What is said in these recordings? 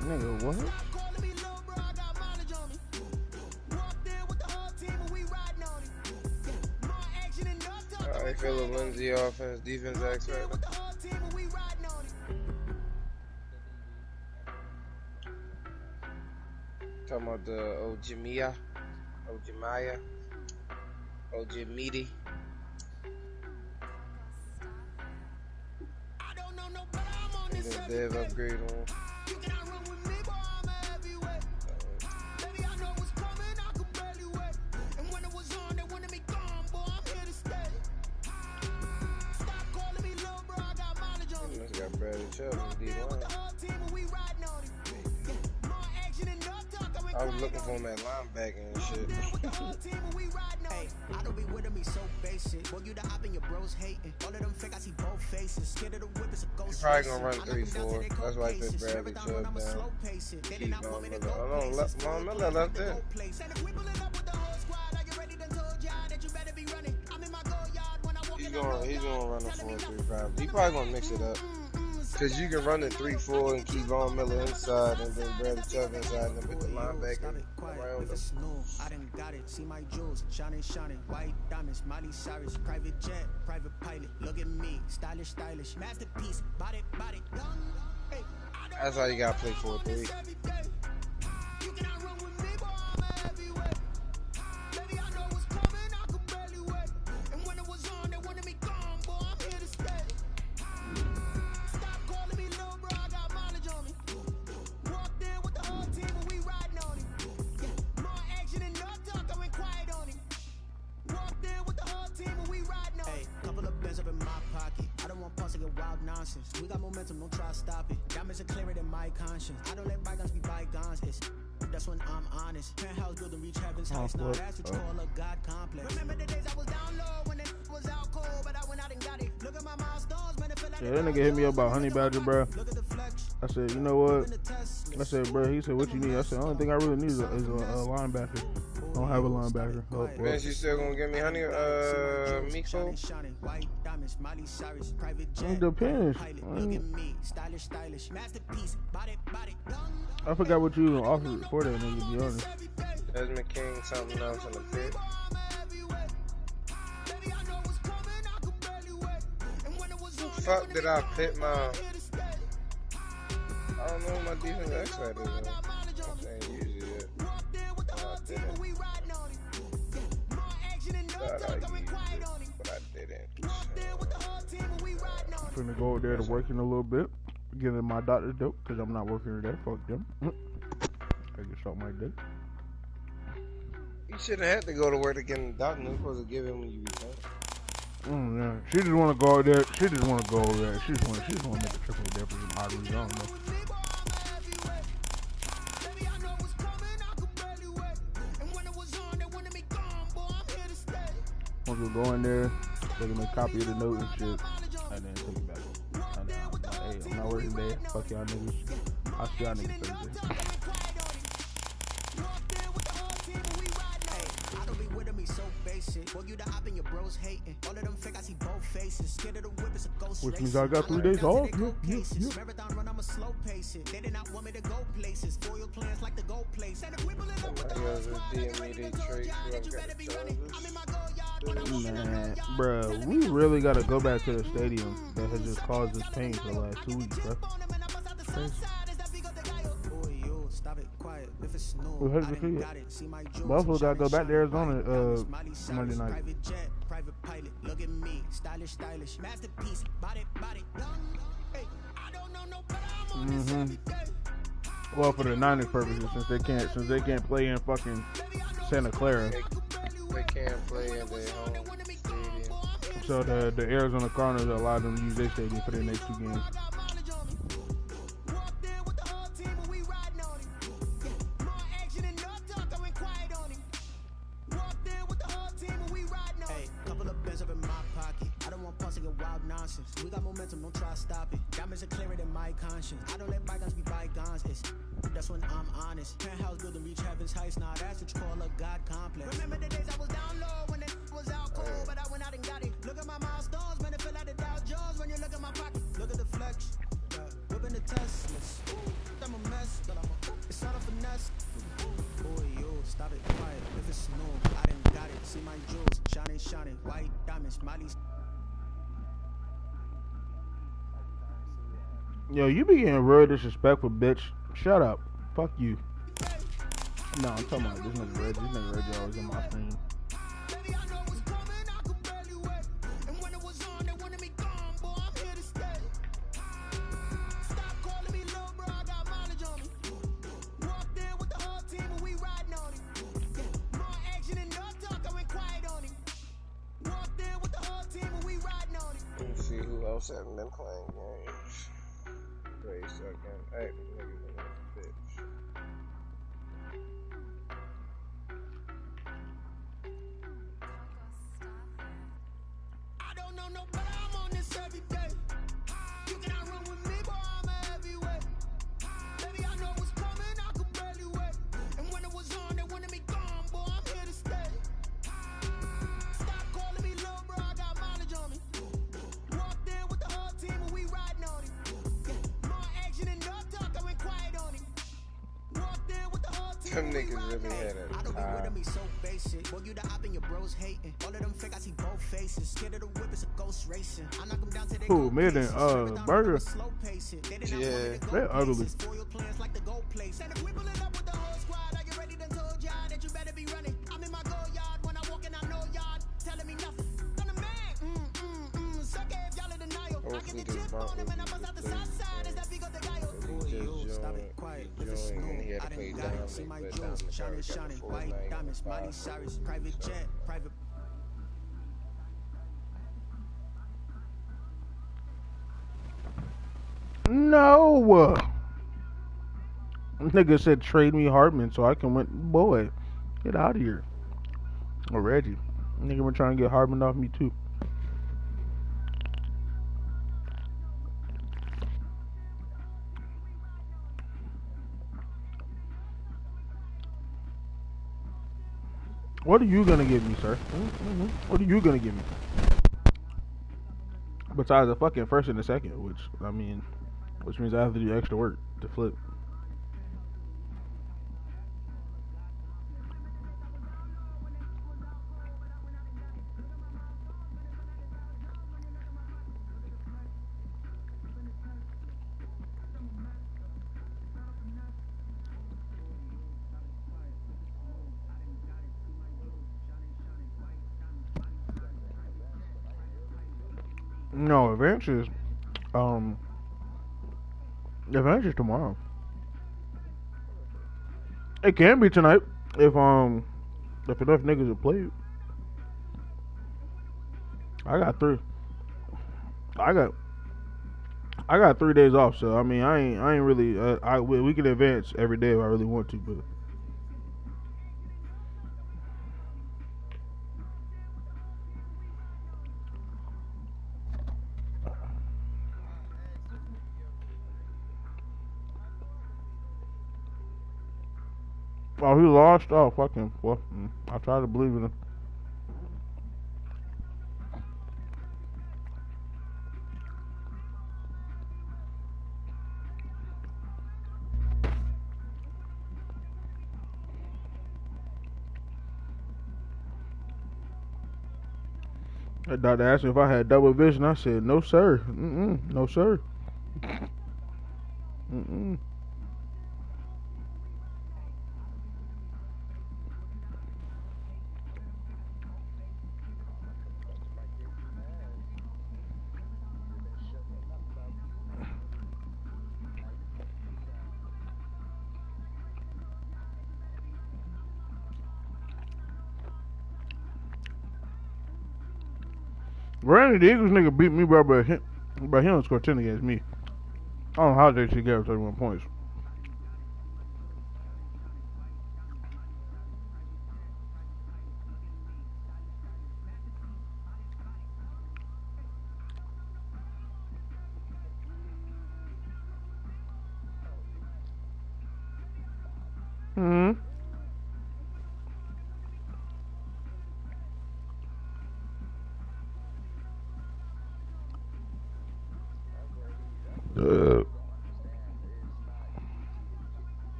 Nigga, what? I feel a Lindsay offense, defense X right now. Talking about the Ojimia, Ojimaya, Ojimidi. And then Dev upgrade on. Got Bradley Chubb in D-line. I was looking for him at linebacker and shit. I don't be with me so basic. Boy, you the op and your bros hating. All of them fake, I see both faces. Scared of the whip, it's a ghost. Probably gonna run 3-4. That's why I put Bradley Chubb down. Keep Von Miller. Oh no, Von Miller left it. He's gonna run a 4-3-5. He probably gonna mix it up. Cause you can run the 3-4 and keep Von Miller inside, and then Bradley Chubb inside, and then put the linebacker around him. I done got it. See my jewels, shining, white diamonds, Miley Cyrus, private jet, private pilot. Look at me, stylish, masterpiece, body. That's how you gotta play 4-3. We got momentum, don't try to stop it. Diamonds are clearer than my conscience. I don't let bygones be bygones. That's when I'm honest. Penthouse building reach heaven's heights. Now that's what you call a God complex. Remember the days I was down low when it was out cold, but I went out and got it. Look at my milestones, man. Yeah, that nigga hit me up about Honey Badger, bro. I said, you know what? I said, bro, he said, what you need? I said, the only thing I really need is a linebacker. I don't have a linebacker. Man, you still gonna give me Honey, Miko? It depends. I forgot what you offered for that nigga, to be honest. Desmond King, something else in the pit. Fuck did I pit my... I don't know what my defense X-Rat is. I ain't used it yet. I didn't. Thought I used it, but I didn't. I'm finna go over there to work in a little bit. Giving my doctor dope, because I'm not working today. Fuck them. I can start my day. You shouldn't have to go to work to get a doctor. You're supposed to give him when you return. Yeah. She just want to go over there. She just want to go over there. She just want to make a trip over there for some odd reason. I don't know. I'm gonna go in there, take a copy of the note and shit, and then take it back. Hey, I'm not working today. Fuck y'all niggas. I'll see y'all niggas Thursday. Which means I got 3 days off. Marathon run, I'm a slow pace it. They did not want me to go places. Foil plans like the gold place. And man, bro, we really gotta go back to the stadium that has just caused us pain for the last 2 weeks, bro. We heard the field. Buffalo gotta go back to Arizona Monday night. Private pilot, look at me, stylish, masterpiece, body. Well, for the Niners purposes, since they can't play in fucking Santa Clara, they can't play in their home stadium. So the Arizona Cardinals allowed them to use their stadium for their next 2 games. We got momentum, don't try to stop it. Diamonds are clearer than my conscience. I don't let bygones be bygones. That's when I'm honest. Penthouse building reach heaven's heights. Now that's what you call a God complex. Remember the days I was down low when it was out cold, but I went out and got it. Look at my milestones, man, it feel like the Dow Jones when you look at my pocket. Look at the flex, whipping the Teslas. I'm a mess, but Yo, you be getting real disrespectful, bitch. Shut up. Fuck you. No, I'm talking about this nigga Reggie. This nigga Reggie always in my stream. Let's see who else hasn't been playing games. Wait a second. Hey, this nigga been a bitch. I don't know nobody, I'm on this every day. You cannot run with me, boy, I'm a heavyweight. Baby, I know what's coming, I could barely wait. And when it was on, they wanted me gone, boy, I'm here to stay. Stop calling me little bro, I got mileage on me. Walked in with the whole team and we riding on it. More action and no talk, I went quiet on it. Walked in with the whole team. Them niggas really had a I don't be rid of me so basic. Boy, you the op and your bros hating. All of them fake, I see both faces. Scared of the whip, it's a ghost racing. I knock them down to their Who, Mid and Burger? Yeah. They're ugly. Like the gold place. And if we pulling up with the whole squad, are you ready to told y'all that you better be running? I'm in my go yard when I walk in, I know y'all telling me nothing. I'm the man. Suck it if y'all in denial. I get the chip on him and I bust out the south side. Is that big of the guy? Stop it, quiet. With the snow, I didn't got it. See my jewels, shining, white diamonds, Miley Cyrus, private jet, private. No. Nigga said trade me Hartman so I can win. Boy, get out of here. Or Reggie. Nigga been trying to get Hartman off me too. What are you gonna give me, sir? What are you gonna give me? Besides the fucking first and the second, which means I have to do extra work to flip. No, Adventures tomorrow. It can be tonight if enough niggas have played. I got 3 days off, so I mean I ain't really we can advance every day if I really want to, but oh, he lost? Oh, fuck him. Well, I try to believe in him. The doctor asked me if I had double vision. I said, no, sir. No, sir. Granted, the Eagles nigga beat me, bro, but he don't score 10 against me. I don't know how they should get 31 points.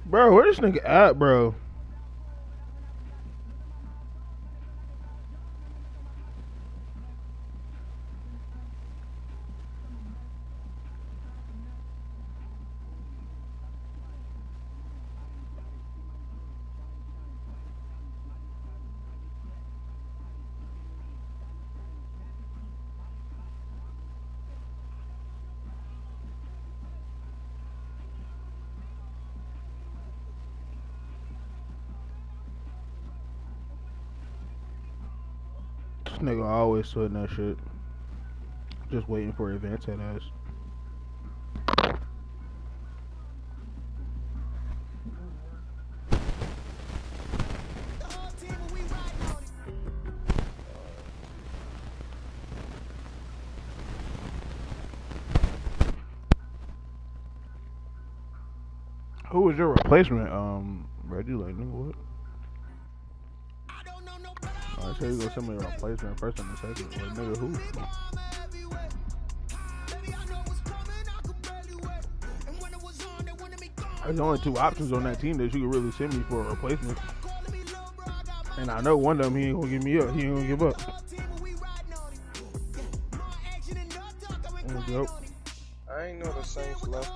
Bro, where this nigga at, bro? This nigga always sweating that shit. Just waiting for advance that ass. Who was your replacement, Reggie? Like, nigga, what? I said you gonna send me a replacement first and the second. Like, nigga, who? There's only two options on that team that you could really send me for a replacement. And I know one of them, he ain't gonna give me up. He ain't gonna give up. Yep. I ain't know the Saints left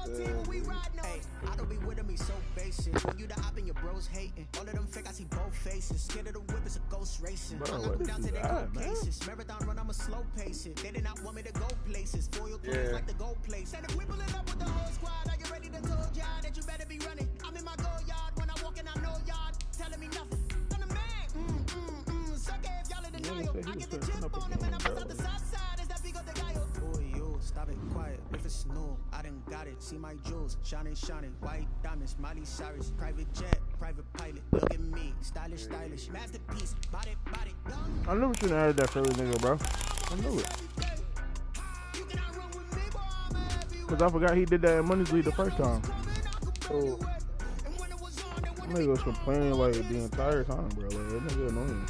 I don't be with me so basic. When you the op and your bros hating. All of them fake, I see both faces. Scared of the whip, it's a ghost racing. Bro, what is that, man? Marathon run, I'ma slow pace it. They did not want me to go places. Foil plans like the gold place. And if we pulling up with the whole squad, are you ready to tell y'all that you better be running? I'm in my go yard. When I walk in, I know y'all telling me nothing. I'm the man. Suck if y'all in denial. I get the chip on them and I bust out the south side. Is that big of the guy? Oh, you stop it quiet. If it's new, I done got it. See my jewels, shining, white diamonds, Miley Cyrus, private jet, private pilot. Look at me, stylish, masterpiece, body. I knew we shouldn't have added that Philly nigga, bro. I knew it. Cause I forgot he did that in Money's League the first time. Oh. That nigga was complaining like the entire time, bro. Like, that nigga annoying.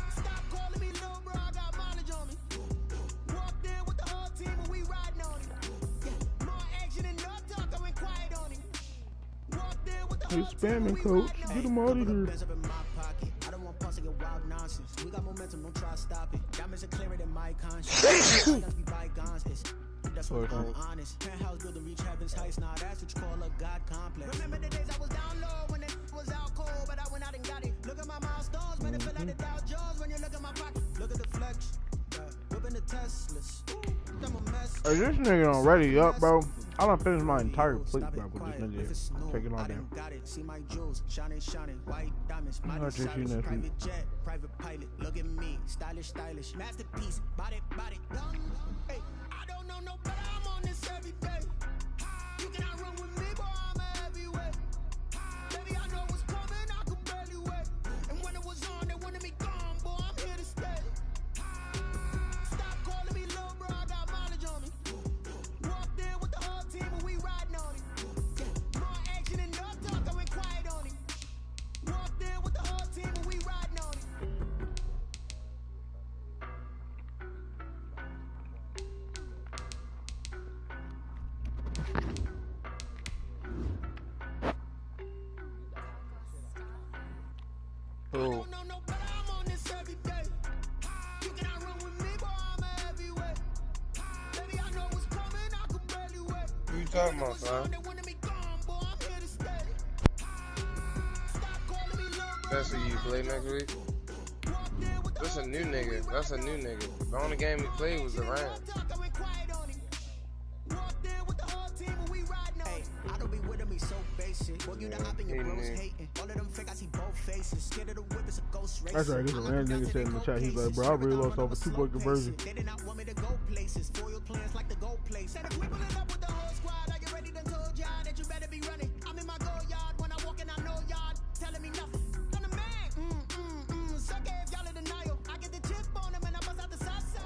He's spamming, coach. Get him out of here. I don't want pulse to get wild nonsense. We got momentum, don't try to stop it. Diamonds are clearer than my conscience. Be bygones. That's what I'm honest. Penthouse building reach heaven's heights. Now that's what you call a God complex. Remember the days I was down low when it was out cold, but I went out and got it. Look at my milestones, man. It feel like the Dow Jones when you look at my pocket. Look at the flex. Whipping the Teslas. I'm a mess. Hey, this nigga on ready up, bro. I done finished my entire plate, bro, with this nigga taking on them. See my jewels, shining, white diamonds, Miley Cyrus, private jet, private pilot. Look at me, stylish, masterpiece, body. Hey, I don't know no better. I'm on this every day. You cannot run with me, boy. I'm a heavyweight. Baby, I know what's coming. I could barely wait. And when it was on, they wanted me gone, boy. I'm here to stay. Stop calling me little bro. I got mileage on me. Walked in with the whole team and we riding on it. More action and no talk, I went quiet on it. Walked in with the whole team and we riding on it. Oh. Who you talking about, son? That's who you play next week? That's a new nigga. The only game he played was the Rams. I don't be with me so basic. Boy, you the op and your bros hating. All of them fake, I see both faces. Scared of the whip, it's a ghost race. That's right, this is a random nigga said in the chat. He's like, bro, I really lost off a 2-point conversion. They did not want me to go places. Foil plans like the gold place. And if we pulling up with the whole squad, are you ready to tell y'all that you better be running? I'm in my go yard. When I walk in, I know y'all telling me nothing. I'm the man. Suck if y'all in denial. I get the chip on them and I bust out the south side.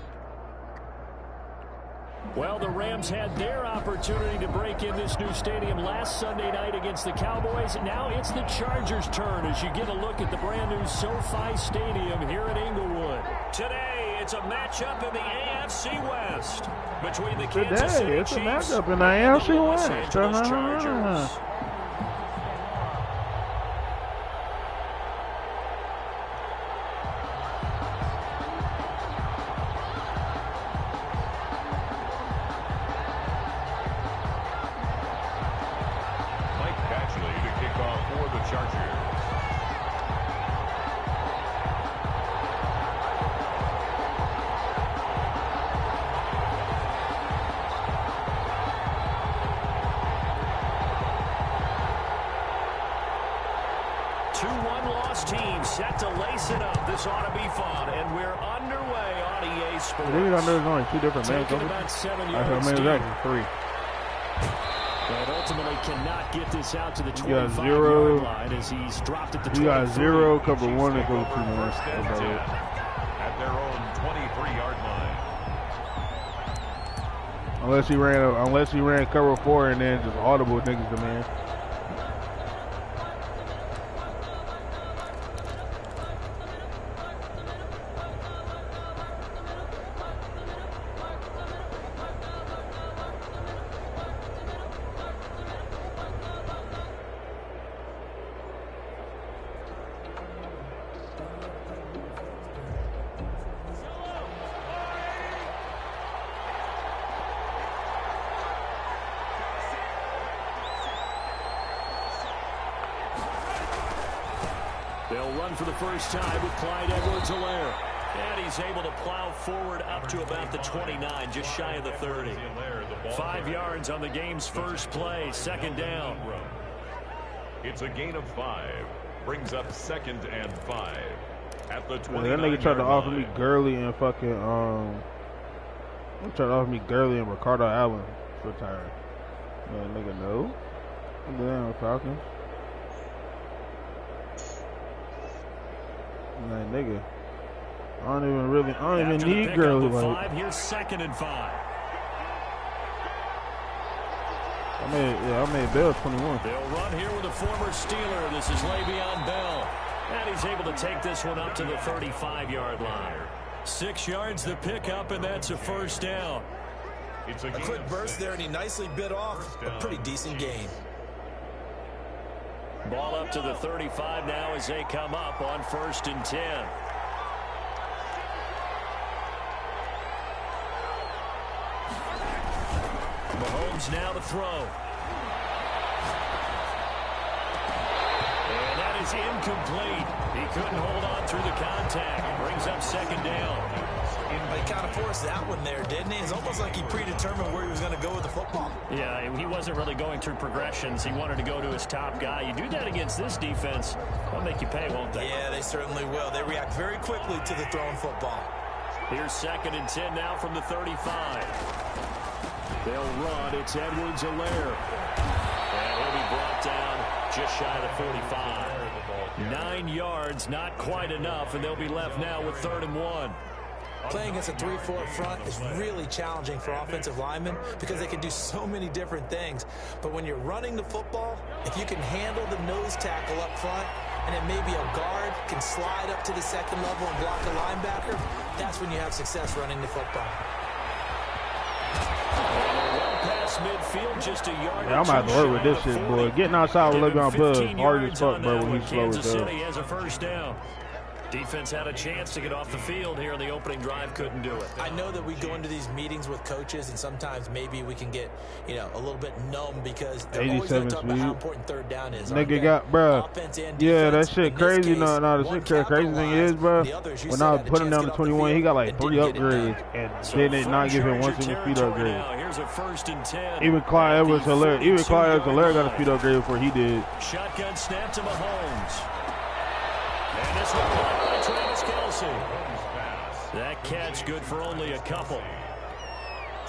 Well, the Rams had their opportunity to break in this new stadium last Sunday night against the Cowboys. Now it's the Chargers' turn as you get a look at the brand new SoFi Stadium here at Inglewood. Today, it's a matchup in the AFC West between the Kansas City Chiefs and the AFC Los West. Angeles Chargers. Chargers. Teams set to lace it up. This ought to be fun, and we're underway on EA Sports. Didn't know there's only 2 different men. About 7 yards. I mean, exactly 3. But ultimately cannot get this out to the 25-yard line as he's dropped it to 23. You got 0, cover 1, and go 2 more. At their own 23-yard line. Unless he ran cover 4 and then just audible niggas to man. They'll run for the first time with Clyde Edwards-Helaire. And he's able to plow forward up to about the 29, just shy of the 30. 5 yards on the game's first play, second down. It's a gain of 5. Brings up 2nd and 5. At the 29. That nigga tried to offer me Gurley and fucking Ricardo Allen for time. Man, nigga, no. I'm down talking. Like, nigga, I don't even need Gurley. Like, here's 2nd and 5. I made Bell 21. They'll run here with a former Steeler. This is Le'Veon Bell. And he's able to take this one up to the 35-yard line. 6 yards the pickup, and that's a first down. It's a quick burst there, and he nicely bit off a pretty decent gain. Ball up to the 35 now as they come up on 1st and 10. Mahomes now to throw. And that is incomplete. He couldn't hold on through the contact. Brings up 2nd down. He kind of forced that one there, didn't he? It's almost like he predetermined where he was going to go with the football. Yeah, he wasn't really going through progressions. He wanted to go to his top guy. You do that against this defense, they'll make you pay, won't they? Yeah, they certainly will. They react very quickly to the thrown football. Here's 2nd and 10 now from the 35. They'll run. It's Edwards-Helaire. And he'll be brought down just shy of the 45. 9 yards, not quite enough, and they'll be left now with 3rd and 1. Playing against a 3-4 front is really challenging for offensive linemen because they can do so many different things. But when you're running the football, if you can handle the nose tackle up front, and then maybe a guard can slide up to the 2nd level and block a linebacker, that's when you have success running the football. Midfield, just a yard. Yeah, I'm about to work with this shit, boy. Getting outside with Le'Veon Bell is hard as fuck, bro, when he's slow as hell. City has a first down. Defense had a chance to get off the field here in the opening drive, couldn't do it. I know that we go into these meetings with coaches, and sometimes maybe we can get, a little bit numb because they're always going to talk about how important 3rd down is. Nigga got, bro. Yeah, that shit crazy. No, the shit crazy thing is, bro, when I put him down to 21, he got like 3 upgrades, and then it not give him 1 single speed upgrade. Here's a 1st and 10. Even Clyde Edwards-Helaire got a speed upgrade before he did. Shotgun snap to Mahomes. And this one caught by Travis Kelce. That catch good for only a couple.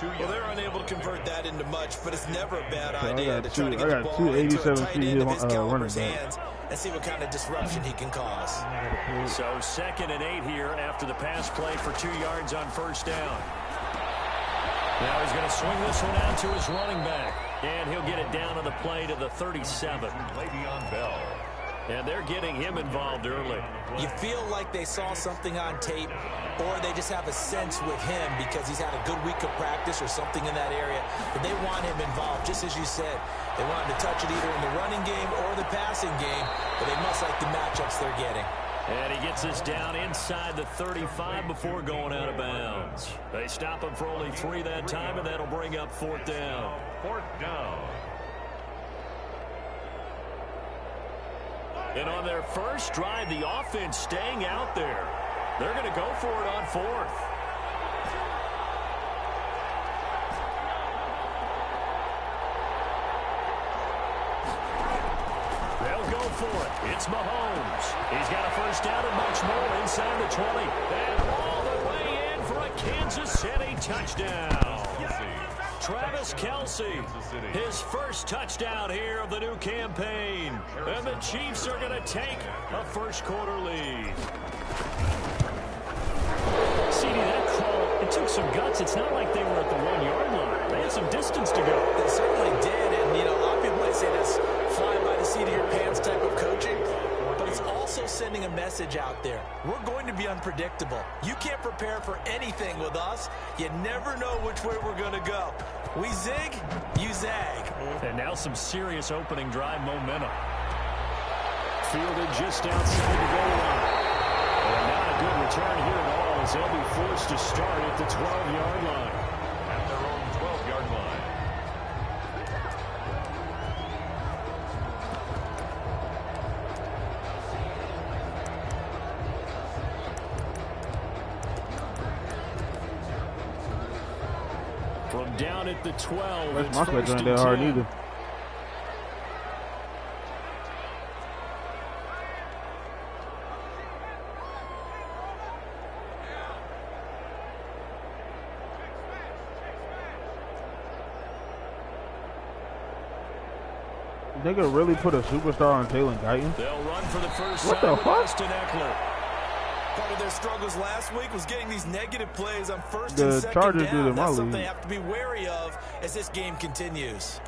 Well, they're unable to convert that into much, but it's never a bad idea to try to get the ball into into a tight end of his caliber's running hands and see what kind of disruption he can cause. So 2nd and 8 here after the pass play for 2 yards on 1st down. Now he's going to swing this one out to his running back, and he'll get it down on the play to the 37. Le'Veon Bell. And they're getting him involved early. You feel like they saw something on tape, or they just have a sense with him because he's had a good week of practice or something in that area. But they want him involved, just as you said. They want him to touch it either in the running game or the passing game, but they must like the matchups they're getting. And he gets us down inside the 35 before going out of bounds. They stop him for only 3 that time, and that'll bring up 4th down. 4th down. And on their first drive, the offense staying out there. They're going to go for it on 4th. They'll go for it. It's Mahomes. He's got a first down and much more inside the 20. And all the way in for a Kansas City touchdown. Travis Kelce, his first touchdown here of the new campaign. And the Chiefs are going to take a first-quarter lead. CD, that call, it took some guts. It's not like they were at the 1-yard line. They had some distance to go. They certainly did. And, you know, a lot of people might say this fly by the seat of your pants type of coaching. But it's also sending a message out there. We're going to be unpredictable. You can't prepare for anything with us. You never know which way we're going to go. We zig, you zag. And now some serious opening drive momentum. Fielded just outside the goal line. And not a good return here at all as they'll be forced to start at the 12-yard line. At their own 12-yard line. From down at the 12, That's it's my first ain't and that hard 10. either. They could really put a superstar on Chillin Guyton. They'll run for the first What time the with fuck? Austin Eckler. Part of their struggles last week was getting these negative plays on first The and second Chargers down. did it in my That's something league. they have to be wary of as this game continues.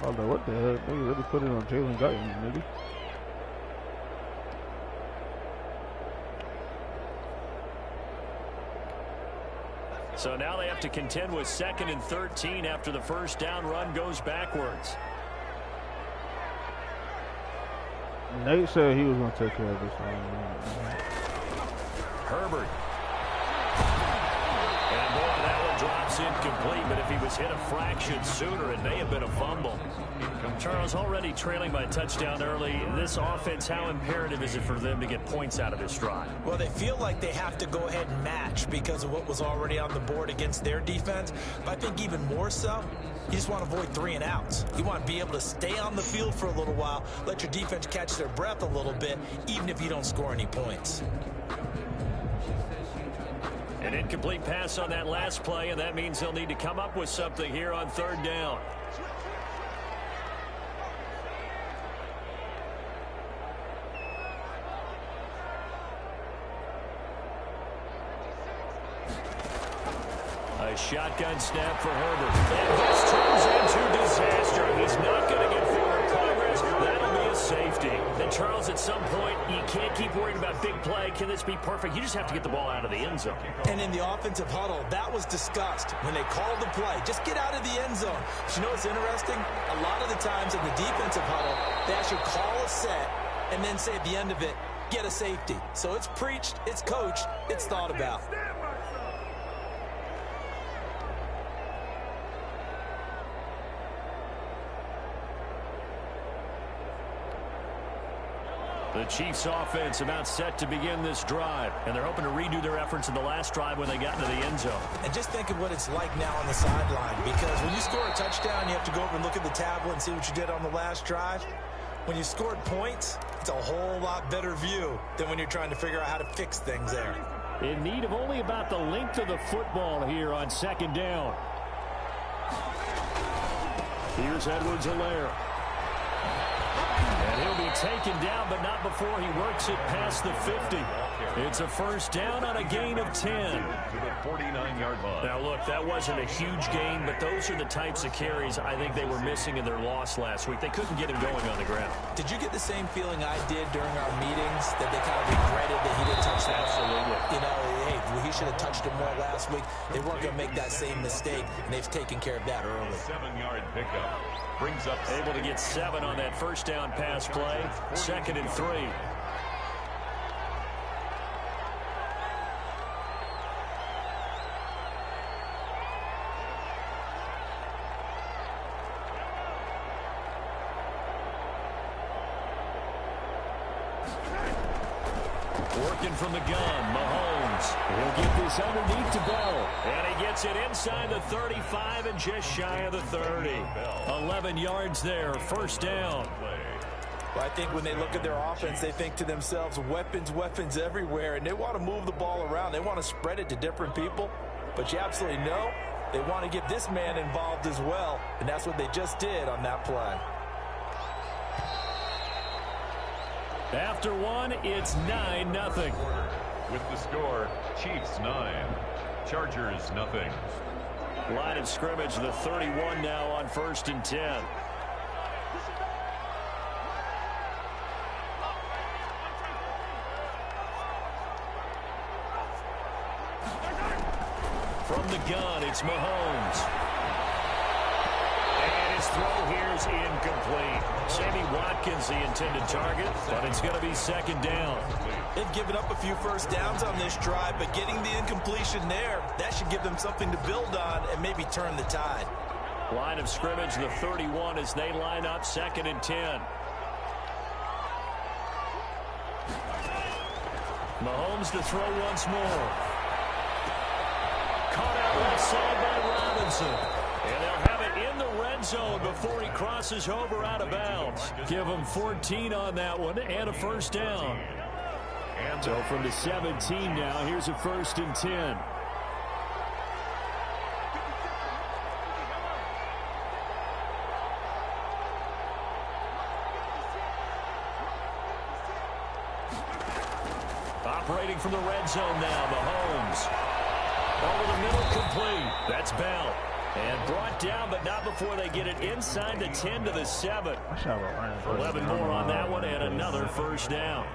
I was like, what the hell? They really put it on Chillin Guyton, nigga. So now they have to contend with 2nd and 13 after the first down run goes backwards. Nate said he was going to take care of this. Herbert. And boy, that one drops incomplete, but if he was hit a fraction sooner, it may have been a fumble. Charles, already trailing by a touchdown early. This offense, how imperative is it for them to get points out of this drive? Well, they feel like they have to go ahead and match because of what was already on the board against their defense. But I think even more so, you just want to avoid 3 and outs. You want to be able to stay on the field for a little while, let your defense catch their breath a little bit, even if you don't score any points. An incomplete pass on that last play, and that means they'll need to come up with something here on 3rd down. A shotgun snap for Herbert. And this turns into disaster. He's not going to get forward progress. That'll be a safety. And Charles, at some point, you can't keep worrying about big play. Can this be perfect? You just have to get the ball out of the end zone. And in the offensive huddle, that was discussed when they called the play. Just get out of the end zone. But you know what's interesting? A lot of the times in the defensive huddle, they actually call a set and then say at the end of it, get a safety. So it's preached, it's coached, it's thought about. The Chiefs offense about set to begin this drive, and they're hoping to redo their efforts in the last drive when they got into the end zone. And just think of what it's like now on the sideline, because when you score a touchdown, you have to go over and look at the tablet and see what you did on the last drive. When you scored points, it's a whole lot better view than when you're trying to figure out how to fix things there. In need of only about the length of the football here on 2nd down. Here's Edwards-Helaire. And he'll be taken down, but not before he works it past the 50. It's a first down on a gain of 10. To the 49-yard line. Now, look, that wasn't a huge gain, but those are the types of carries I think they were missing in their loss last week. They couldn't get him going on the ground. Did you get the same feeling I did during our meetings, that they kind of regretted that he didn't touch that? Absolutely. You know, hey, he should have touched him more last week. They weren't going to make that same mistake, and they've taken care of that early. 7-yard pickup. Brings up Able to get 7 on that first down pass play. 2nd and 3. Working from the gun, Mahomes. He'll get this underneath to Bell. And he gets it inside the 35 and just shy of the 30. 11 yards there, first down. Well, I think when they look at their offense, they think to themselves, weapons, weapons everywhere, and they want to move the ball around. They want to spread it to different people, but you absolutely know they want to get this man involved as well, and that's what they just did on that play. After one, it's 9-0. With the score, Chiefs 9, Chargers 0. Line of scrimmage, the 31 now on 1st and 10. From the gun, it's Mahomes. And his throw here is incomplete. Sammy Watkins, the intended target, but it's going to be 2nd down. They've given up a few first downs on this drive, but getting the incompletion there, that should give them something to build on and maybe turn the tide. Line of scrimmage, the 31 as they line up 2nd and 10. Mahomes to throw once more. Caught out left side by Robinson. And they'll have it in the red zone before he crosses over out of bounds. Give him 14 on that one and a first down. So from the 17 now, here's a 1st and 10. Operating from the red zone now, Mahomes. Over the middle, complete. That's Bell. And brought down, but not before they get it inside the 10 to the 7. 11 more on that one, and another first down.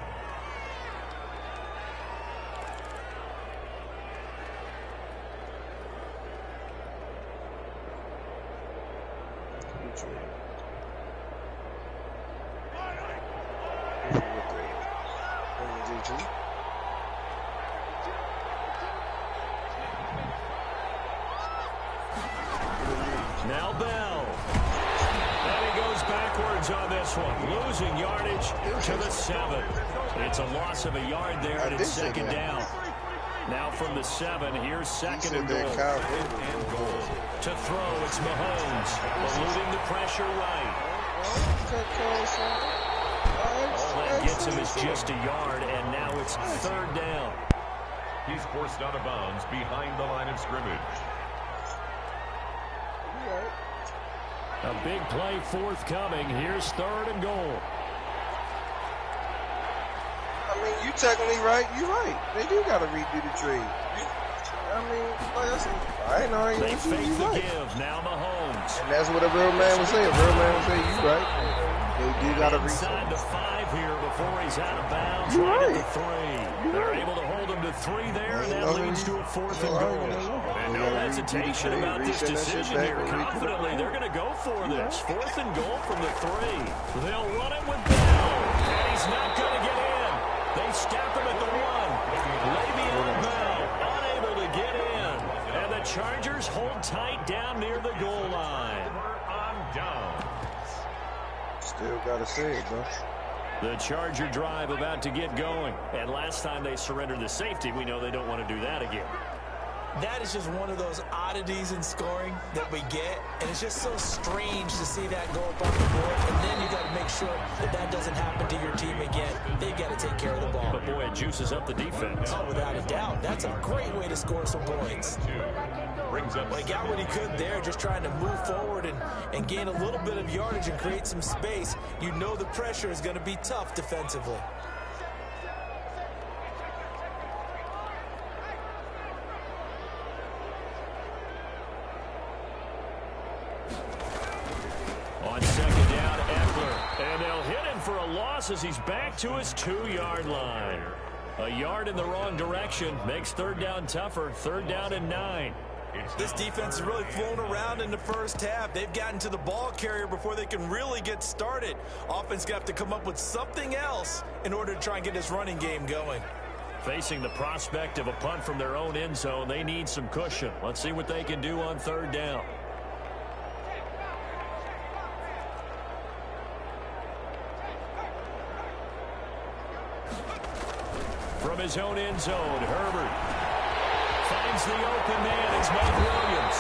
Now Bell. And he goes backwards on this one. Losing yardage to the 7. It's a loss of a yard there, and it's 2nd down. Now from the 7, here's 2nd and goal. To throw, it's Mahomes. Eluding the pressure right. All that gets him is just a yard, and now it's 3rd down. He's forced out of bounds behind the line of scrimmage. A big play forthcoming. Here's 3rd and goal. I mean, you technically right. You're right. They do got to redo the trade. I mean, like I said, I ain't arguing They with you. fake You the right. give. Now Mahomes. And that's what a real man would say. A real man would say, you right. They do got to redo. Inside the 5 here before he's out of bounds. You're Right right. at the 3. They're able to hold him to 3 there, and that leads to a 4th and No goal. argument. And no hesitation about this decision here. Confidently, they're going to go for this. 4th and goal from the 3. They'll run it with Bell. And he's not going to get in. They stop him at the 1. Le'Veon Bell unable to get in. And the Chargers hold tight down near the goal line. On downs. Still got to say it, bro. The Charger drive about to get going. And last time they surrendered the safety, we know they don't want to do that again. That is just one of those oddities in scoring that we get, and it's just so strange to see that go up on the board, and then you got to make sure that that doesn't happen to your team again. They got to take care of the ball. But boy, it juices up the defense. Oh, without a doubt. That's a great way to score some points. Brings up Well, he got what he could there, just trying to move forward and gain a little bit of yardage and create some space. You know the pressure is going to be tough defensively. On 2nd down, Eckler. And they'll hit him for a loss as he's back to his 2-yard line. A yard in the wrong direction makes 3rd down tougher. 3rd down and 9. This defense has really flown around in the first half. They've gotten to the ball carrier before they can really get started. Offense going to have to come up with something else in order to try and get this running game going. Facing the prospect of a punt from their own end zone, they need some cushion. Let's see what they can do on 3rd down. From his own end zone, Herbert finds the open man. It's Mike Williams.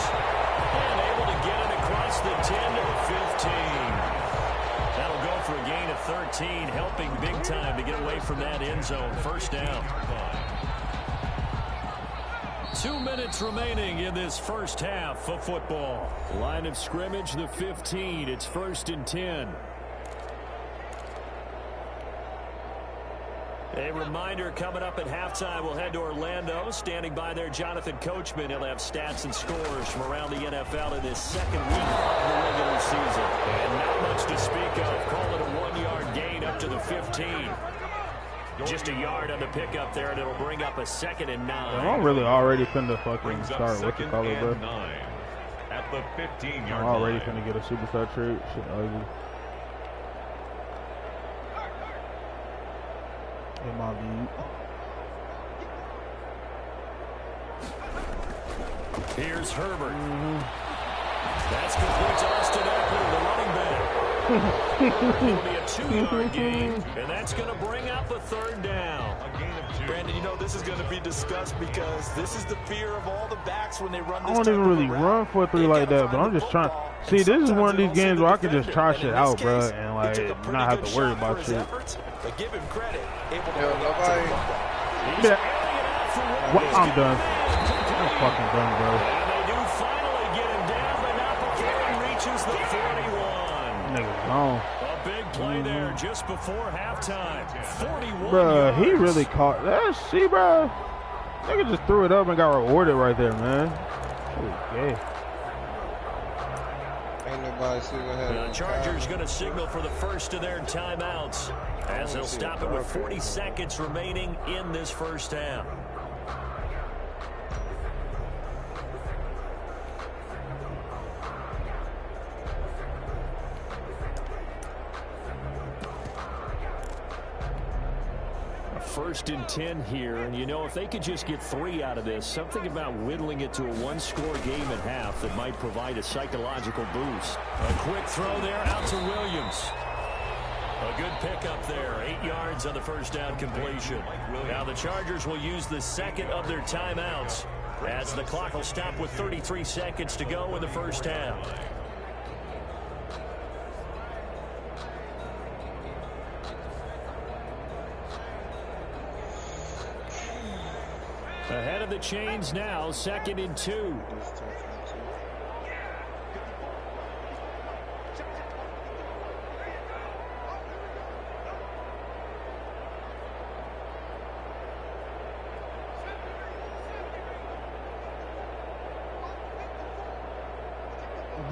And able to get it across the 10 to the 15. That'll go for a gain of 13, helping big time to get away from that end zone. First down. 2 minutes remaining in this first half of football. Line of scrimmage, the 15. It's 1st and 10. A reminder coming up at halftime, we'll head to Orlando. Standing by there, Jonathan Coachman. He'll have stats and scores from around the NFL in this second week of the regular season. And not much to speak of. Call it a 1-yard gain up to the 15. Just a yard on the pickup there, and it'll bring up a 2nd and 9. I'm really already finna fucking start with the color, bro. At the 15-yard I'm already finna get a superstar trade. Shit ugly. In my view. Here's Herbert. That's complete to Austin Eckler, the running back. It'll be a 2-yard gain, and that's going to bring up a 3rd down. A gain of 2. Brandon, you know this is going to be discussed because this is the fear of all the backs when they run this. I don't even really run for 3 like that, but I'm just trying. See, this is one of these games where I can just try shit out, bro, and like not have to worry about shit. But give him credit. Nobody. Yeah. What? I'm done. I'm fucking done, bro. And they do finally get him down, but not before he reaches the 41. Nigga's gone. A big play there just before halftime. 41 Bro, yards. he really caught that. See, bro. Nigga just threw it up and got rewarded right there, man. Okay. Ain't nobody see what happened. The Chargers going to signal for the first of their timeouts as they'll stop it with 40 seconds remaining in this first half. First and 10 here, and you know, if they could just get 3 out of this, something about whittling it to a 1-score game at half that might provide a psychological boost. A quick throw there out to Williams. A good pickup there, 8 yards on the first down completion. Now the Chargers will use the second of their timeouts as the clock will stop with 33 seconds to go in the first half. Ahead of the chains now, 2nd and 2.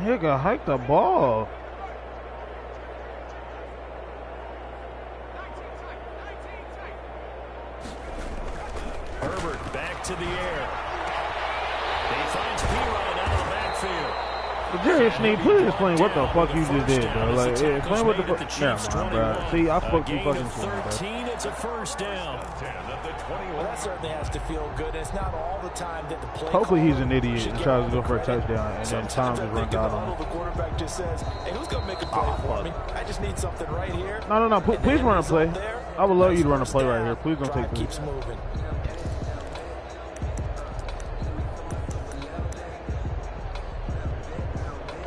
Nigga, hike the ball. Herbert back to the air. He finds P-Ryan out of the backfield. But Jerry Sneed, please explain what the fuck you just did, bro. Like, explain what the fuck. Never mind, bro. See, I spoke too fucking soon, bro. 13, it's a first down. Well, that certainly has to feel good. It's not all the time that the play. Hopefully he's an idiot and tries to go for a touchdown, and then Tom just runs out on him. The quarterback just says, "Hey, who's gonna make a play for me? I just need something right here." No. Please run a play. I would love you to run a play right here. Please don't take this. Keeps moving.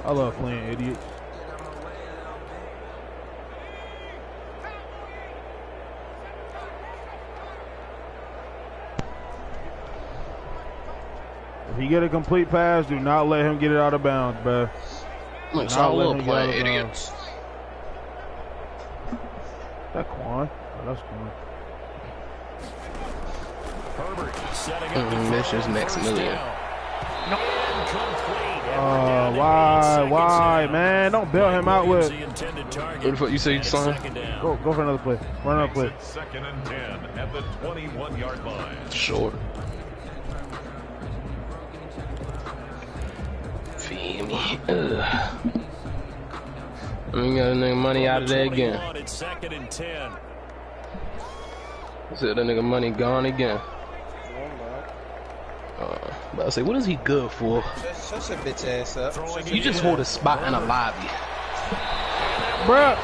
I love playing idiots. If he get a complete pass, do not let him get it out of bounds, bro. Looks all little playing idiots. That Quan? Oh, that's Quan. Herbert setting up Mission's next million. Why, man? Don't bail him out with. What the fuck you say, son? Go for another play. Run another play. 2nd and 10 at the 21-yard line. Short. Feed me. I ain't got a nigga money out of there again. It's 2nd and 10. So that nigga money gone again. But I say, what is he good for? Shut your bitch ass up. You just hold a spot in a lobby. Bruh,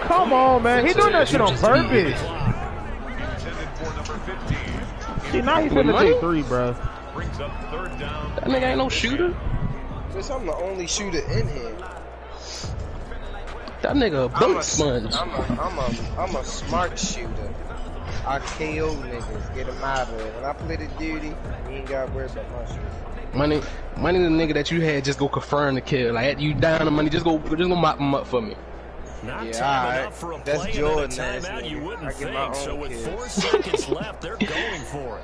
come on, man. He doing that shit on purpose. Intended for number 15. See, now he's finna take 3, bro. Brings up third down. That nigga ain't no shooter. Bitch, I'm the only shooter in here. That nigga a bullet sponge. I'm a smart shooter. I KO niggas, get them out of there. When I play the duty, you ain't gotta worry about my shooting. Money the nigga that you had just go confirm the kill. Like you down the money, just go mop him up for me. Not yeah, time enough for a that's play Jordan. and a timeout, you wouldn't I get my think. own So with kids. 4 seconds left, they're going for it.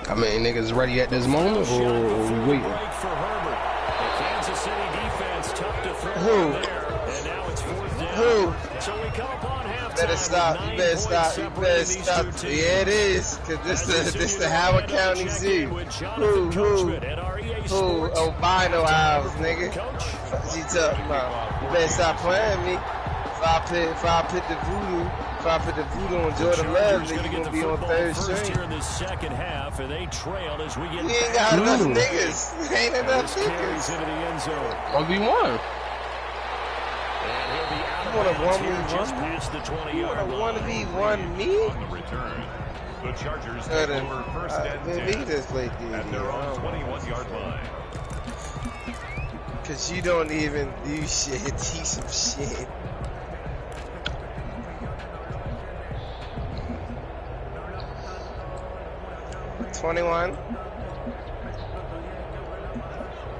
I mean, niggas ready at this moment, or we waiting? For Herbert. The Kansas City defense tough to throw Who? there, and now it's 4th down. Who? So we come upon halftime. Better stop. You better stop. You better stop. Yeah, it is. Cause this the Howard County Zoo. Who? Albino Owls, nigga. What you talking about? You better stop playing me. If I put the voodoo on Jordan Love, then you gonna be on third string. Here in the second half, and they trailed as we get. You ain't got enough niggas. Ain't enough niggas. Into the end zone. 1v1. You wanna 1v1? Just past the 20-yard You wanna 1v1 me? On the return, the Chargers take over first and 10 at their own 21-yard line. Cause you don't even do shit. Teach some shit.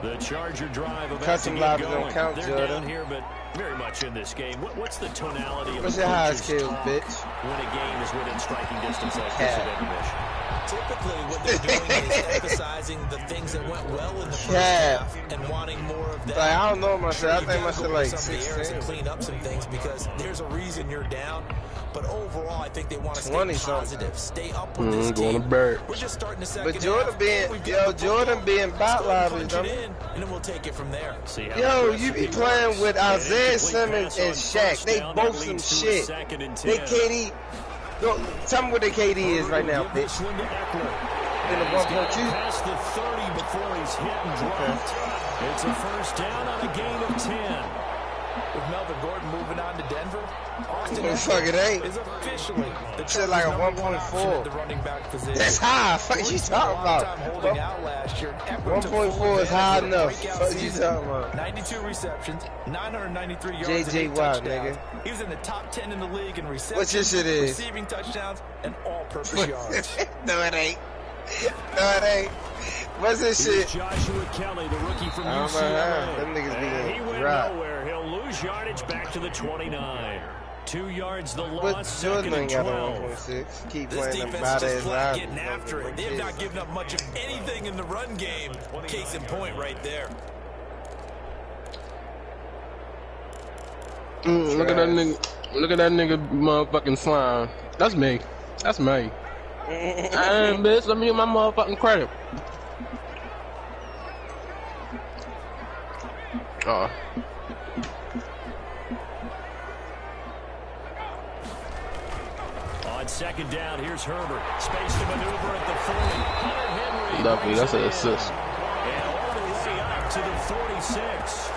The Charger drive about Custom to get lives going. don't count, They're Jordan. down here, but very much in this game. What's the tonality of What's a your highest coach's kills, talk bitch? when a game is within striking distance like this at intermission? Typically, what they're doing is emphasizing the things that went well in the first half and wanting more of that. Like, I don't know myself. I think my Sure, shit like some of the errors 16. and clean up some things because there's a reason you're down. But overall, I think they want to stay 20 something. positive, stay up with this Going to team. bird. We're just starting the second But Jordan half. being, We've yo, got the Jordan football. being Let's bot go and lobbies, punch it dummy. in, and then we'll take it from there. See how Yo, the you be recipe playing works. with And Isaiah incomplete Simmons pass and on Shaq. first They down. both That some leads to a shit. 2nd and 10. They KD. Go, tell me what their KD is right now, Give bitch. this one to Eckler. In the He's got 1.2. past the 30 before he's hit and dropped. It's a first down on a gain of 10. With Melvin Gordon moving on to Denver, Austin Oh, fuck it ain't. is officially the Shit like a Chargers' number one option 1.4. at the running back position. That's high. Fuck you Gordon talking spent a lot of about? time holding out last year. Eckler took 1.4 full is high advantage of a enough. breakout Fuck you season. talking about? 92 receptions, 993 yards, JJ and 8 Watt, touchdowns. nigga. He was in the top 10 in the league in receptions, What your shit is? receiving touchdowns, and all-purpose yards. No, it ain't. No, it ain't. What's this Here's shit? Joshua Kelly, the rookie from I don't know how. UCLA. Them niggas be And he getting went dropped. nowhere. He'll lose yardage back to the 29. 2 yards the loss, But second Jordan and ain't got a 12. 1.6. Keep This playing them defense bad just ass flat lives. getting after it. They have not given up much of anything in the run game. Case in point right there. Look at that nigga. Look at that nigga motherfucking slime. That's me. That's me. And bitch, let me get my motherfucking credit. Oh. On second down, here's Herbert. Space to maneuver at the 40. Hunter Henry. Lovely, that's an assist. And all the way up to the 46.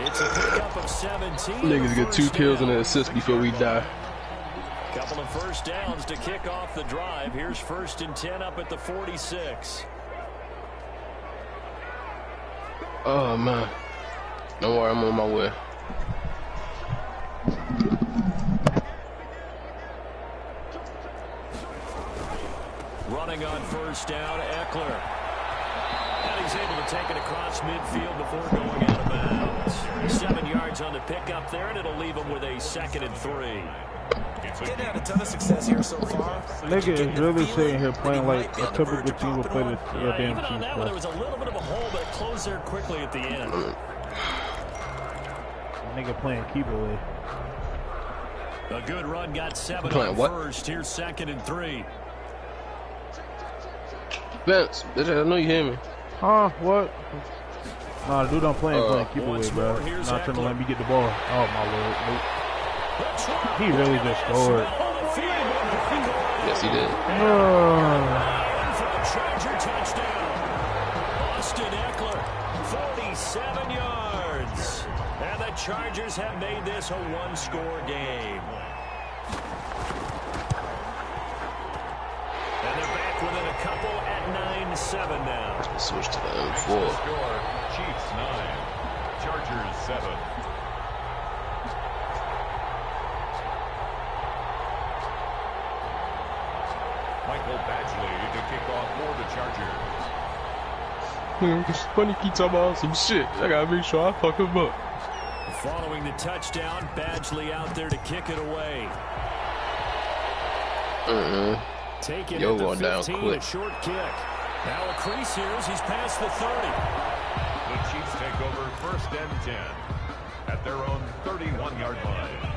It's a pickup of 17. Niggas get 2 kills and an assist before we die. Couple of first downs to kick off the drive. Here's 1st and 10 up at the 46. Oh man. Don't worry, I'm on my way. Running on first down, Eckler. And he's able to take it across midfield before going out of bounds. 7 yards on the pickup there, and it'll leave him with a 2nd and 3. Getting had a ton of success here so far. Nigga is really sitting here playing like a typical team would play this Yeah, damn even on team. that one, there was a little bit of a hole, but it closed there quickly at the end. Nigga playing keep away. A good run got 7 Playing on what? first. Here's 2nd and 3. Vince, bitch, I know you hear me. Huh? What? Nah, the dude I'm playing keep away, once bro. more, here's Not trying to Eckler. let me get the ball. Oh my lord. Nope. He really just scored. Yes, he did. For the Charger touchdown. Austin Eckler, 47 yards. And the Chargers have made this a one-score game. And they're back within a couple at 9-7 now. Switch to the M4. Score, Chiefs 9, Chargers 7. Michael Badgley to kick off for the Chargers. It's funny keep talking about some shit. I gotta make sure I fuck him up. Following the touchdown, Badgley out there to kick it away. Taking Yo, it to going down 15, quick. a short kick. Now a crease here as he's past the 30. The Chiefs take over 1st and 10 at their own 31-yard line.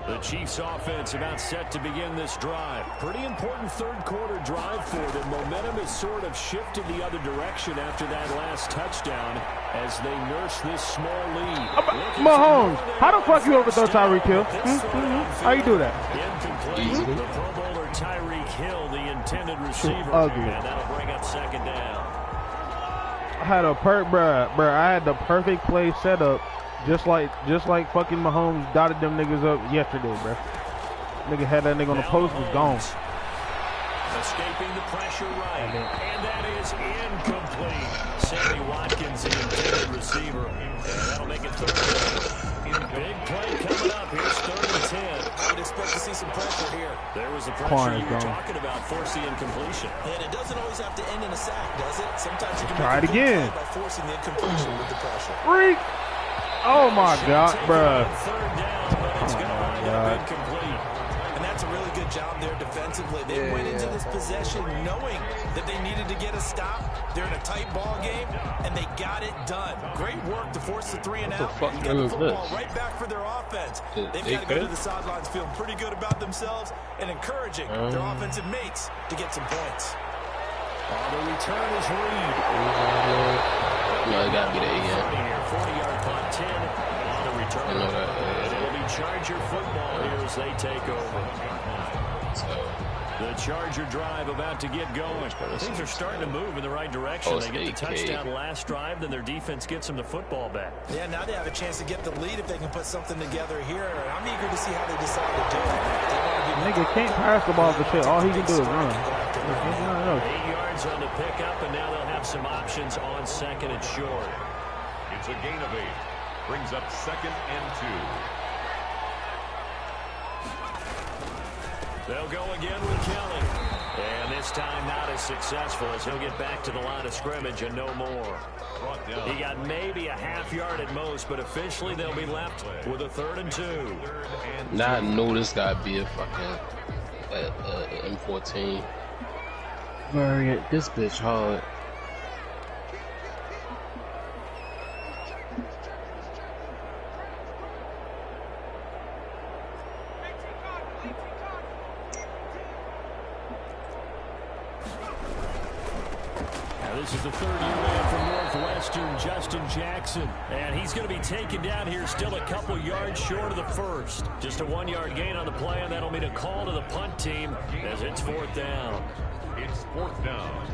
The Chiefs offense about set to begin this drive. Pretty important third quarter drive for them. Momentum has sort of shifted the other direction after that last touchdown as they nurse this small lead. Mahomes, how the fuck you overthrow Tyreek Hill? How you do that? Incomplete. The Pro Bowler Tyreek Hill, the intended receiver. Ugly. And that'll bring up 2nd down. I had a I had the perfect play set up. Just like fucking Mahomes dotted them niggas up yesterday, bro. Nigga had that nigga on the post, was gone. Escaping the pressure right, and that is incomplete. Sammy Watkins, the intended receiver, and that'll make it 3rd down. Big play coming up. Here's 3rd and 10. I would expect to see some pressure here. There was the pressure you were talking about, forcing incompletion. And it doesn't always have to end in a sack, does it? Sometimes you can try it again by forcing the incompletion with the pressure. Freak! Oh my God, bruh. Third down, but it's going to wind up incomplete. And that's a really good job there defensively. They went into this possession knowing that they needed to get a stop. They're in a tight ball game, and they got it done. Great work to force the 3 and out. What the fuck Get the is football this? right back for their offense. They've got to go to the sidelines feeling pretty good about themselves and encouraging their offensive mates to get some points. The return is Reed. No, it gotta be the A. 40-yard punt, 10 on the return. I know that. And it'll be Charger football here as they take over. The Charger drive about to get going. Things are starting to move in the right direction. They get the touchdown last drive, then their defense gets them the football back. Yeah, now they have a chance to get the lead if they can put something together here. And I'm eager to see how they decide to do it. Nigga can't pass the ball for shit. All he can do is run. 8 yards on the pickup, and now they'll have some options on 2nd and short. It's a gain of 8. Brings up 2nd and 2. They'll go again with Kelly. And this time not as successful as he'll get back to the line of scrimmage and no more. He got maybe a half yard at most, but officially they'll be left with a 3rd and 2. Now I know this gotta be a fucking M14. Very this bitch hard. This is the 3rd-year man from Northwestern, Justin Jackson. And he's going to be taken down here still a couple yards short of the 1st. Just a 1-yard gain on the play, and that'll mean a call to the punt team as it's 4th down. It's 4th down.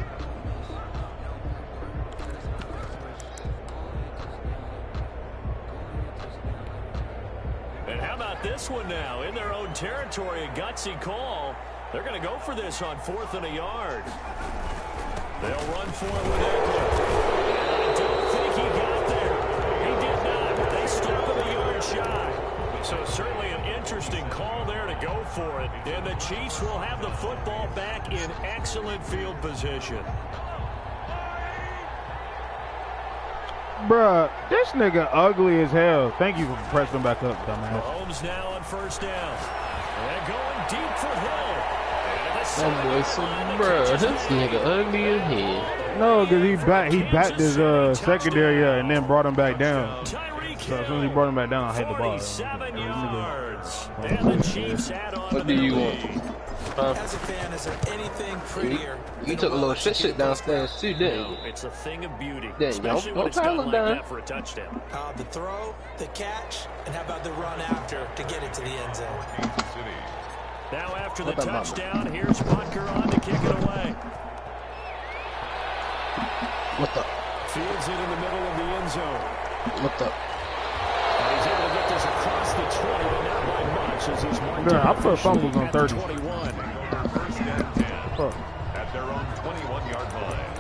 And how about this one now? In their own territory, a gutsy call. They're going to go for this on 4th and a yard. They'll run for it with Eckler. I don't think he got there. He did not. They stop him a yard shy. So certainly an interesting call there to go for it. And the Chiefs will have the football back in excellent field position. Bruh, this nigga ugly as hell. Thank you for pressing back up, dumbass. Mahomes now on 1st down. And going deep for Hill. That boy said, bruh, this nigga ugly as hell. No, because he backed his secondary and then brought him back down. So as soon as he brought him back down, I hit the ball. 47 yards. And the Chiefs add on. What do you want? As a fan, is there anything prettier? You took a little shit downstairs too, didn't you? It's a thing of beauty. Yeah, Especially when it's done like that for a touchdown. The throw, the catch, and how about the run after to get it to the end zone? Now after the touchdown, here's Butker on to kick it away. What the? Fields it in the middle of the end zone. What the? And he's able to get this across the 20, but not by much as he's marked Yeah, I down put fumbles on 30. 21. First and 10 at their own 21-yard line.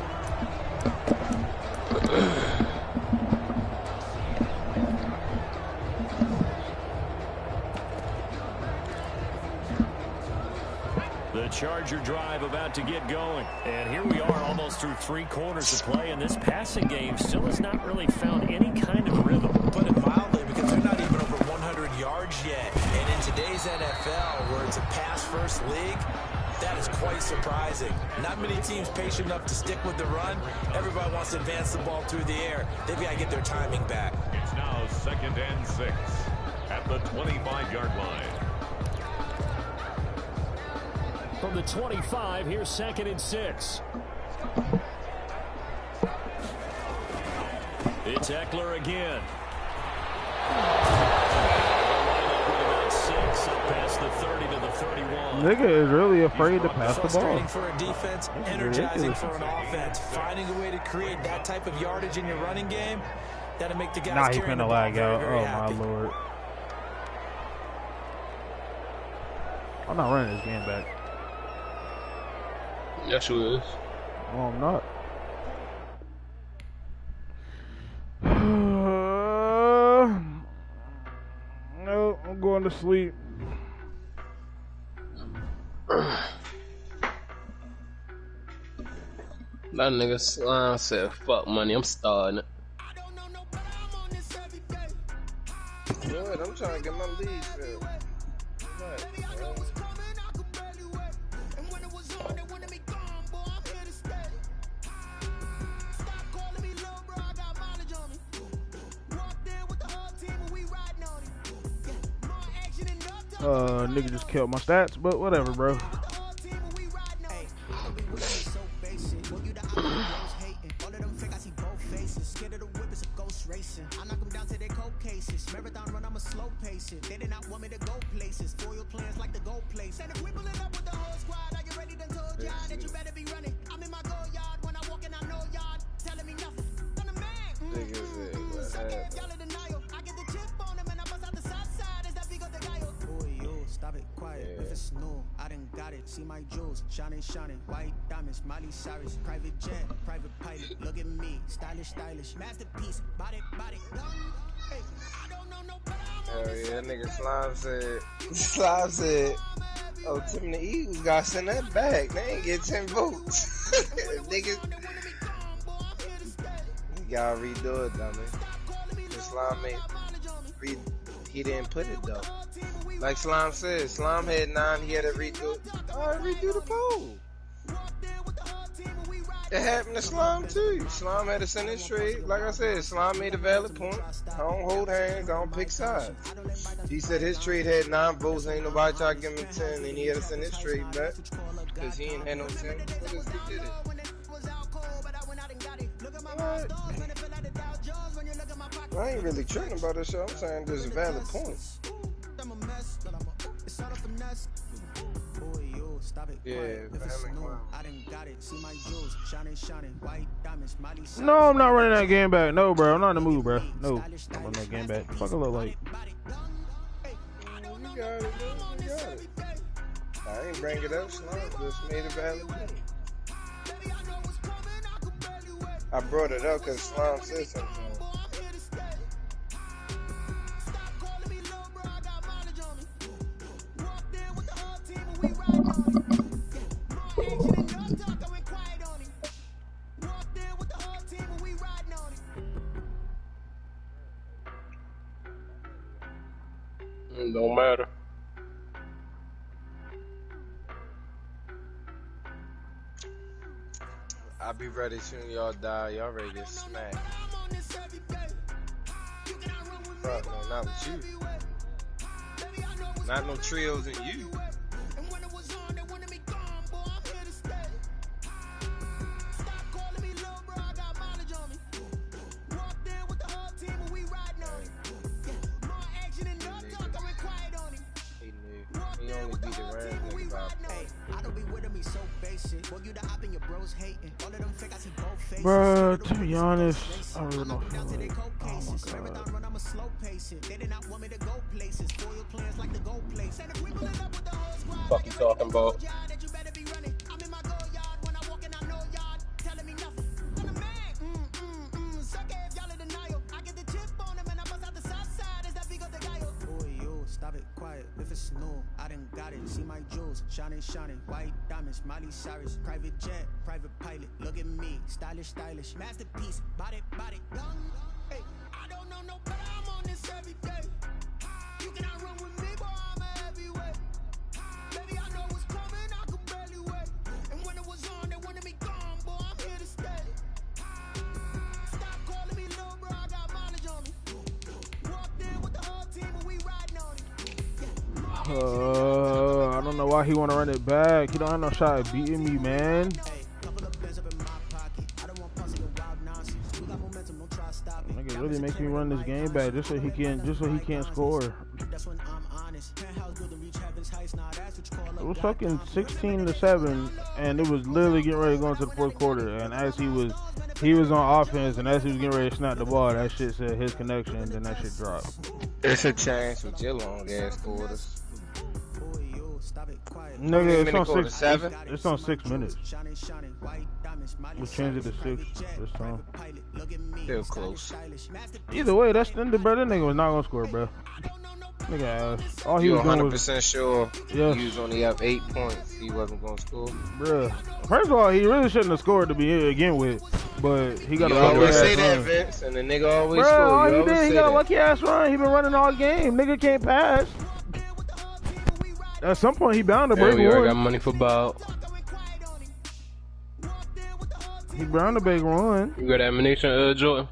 The Charger drive about to get going. And here we are almost through 3 quarters of play, and this passing game still has not really found any kind of rhythm. Put it mildly, because they're not even over 100 yards yet. And in today's NFL, where it's a pass-first league, that is quite surprising. Not many teams patient enough to stick with the run. Everybody wants to advance the ball through the air. They've got to get their timing back. It's now 2nd and 6 at the 25-yard line. From the 25, here's 2nd and 6. It's Eckler again. About 6 up past the 30 to the 31. Nigga is really afraid to pass the ball. Frustrating for a defense, energizing for an offense. Finding a way to create that type of yardage in your running game, that'll make the guys Nah, he carrying the finna ball lag very, out. very Oh happy. my lord. I'm not running this game back. Yes, you is. No, I'm not. No, I'm going to sleep. That nigga Slime said, fuck money, I'm starting it. Good, I'm trying to get my lead filled. Nigga just killed my stats, but whatever, bro. They did not want me to go places. Foil plans like the gold place. And if we pull it up with the whole squad, are you ready to told y'all that you better be running? I'm in my go yard when I walk in, I know y'all telling me nothing. I'm the man. Y'all in denial. I get the chip on them and I bust out the south side. Is that big of the guy? Boy, yo, stop it, quiet. If it's new, I done got it. See my jewels, shining, shining. White diamonds, Miley Cyrus. Private jet, private pilot. Look at me, stylish, stylish. Masterpiece, body, body. Hey, I don't know no better. Hell yeah, that nigga Slime said, oh, Tim and the Eagles got to send that back. They ain't get 10 votes. Nigga, you gotta redo it, dummy. Slime he didn't put it though. Like Slime said, Slime had 9, he had to redo it. Alright, redo the poll. It happened to Slime too. Slime had to send it straight. Like I said, Slime made a valid point. I don't hold hands, I don't pick sides. He said his trade had 9 votes, ain't nobody try to give him 10, and he had to send it straight back. Cause he ain't had no 10. What else he did it? What? I ain't really tripping about this shit. I'm saying there's a valid point. Yeah, No, I'm not running that game back. No, bro. I'm not in the mood, bro. No. I'm running that game back. Fuck, I look like. You got it, man. You got it. I ain't bring it up, Slime. Just made a valid point. I brought it up because Slime said something. It don't matter. I'll be ready soon y'all die. Y'all ready to get smacked. Fuck no, not with you. Not no trios and you. He only beat the Rams Bruh, to be honest, I really don't feel like, oh my god. Fuck you talking about? Stop it, quiet, if it's new, I done got it, see my jewels, shining, shining, white diamonds, Miley Cyrus, private jet, private pilot, look at me, stylish, stylish, masterpiece, body, body, young, hey, I don't know no better, I'm on this every day, you cannot run with me, boy, I'm a heavyweight, baby, I know what's coming, I could barely wait, and when it was on, they wanted me gone, boy, I'm here to stay, stop calling me little bro, I got mileage on me, walked in with the whole team, and we riding on it. I don't know why he want to run it back. He don't have no shot at beating me, man. Nigga really make me run this game back just so he can't score. It was fucking 16-7, and it was literally getting ready to go into the fourth quarter. And as he was on offense, and as he was getting ready to snap the ball, that shit said his connection, and then that shit dropped. It's a chance with your long ass quarters. Nigga, it's on 6 minutes. We changed it to 6 this time. Still close. Either way, that's the end of, bro. That nigga was not gonna score, bro. Nigga ass. All he was doing was 100% sure. Yes. He was only up 8 points. He wasn't gonna score. Bruh. First of all, he really shouldn't have scored to begin with, but he got You a lucky always ass say that, run. Vince, and the nigga always Bruh, score. all You he always did, he say got a that. lucky ass run. He been running all game. Nigga can't pass. At some point, he bound to break We already got one. money for Bob. He bound to break one. You got ammunition, Jordan?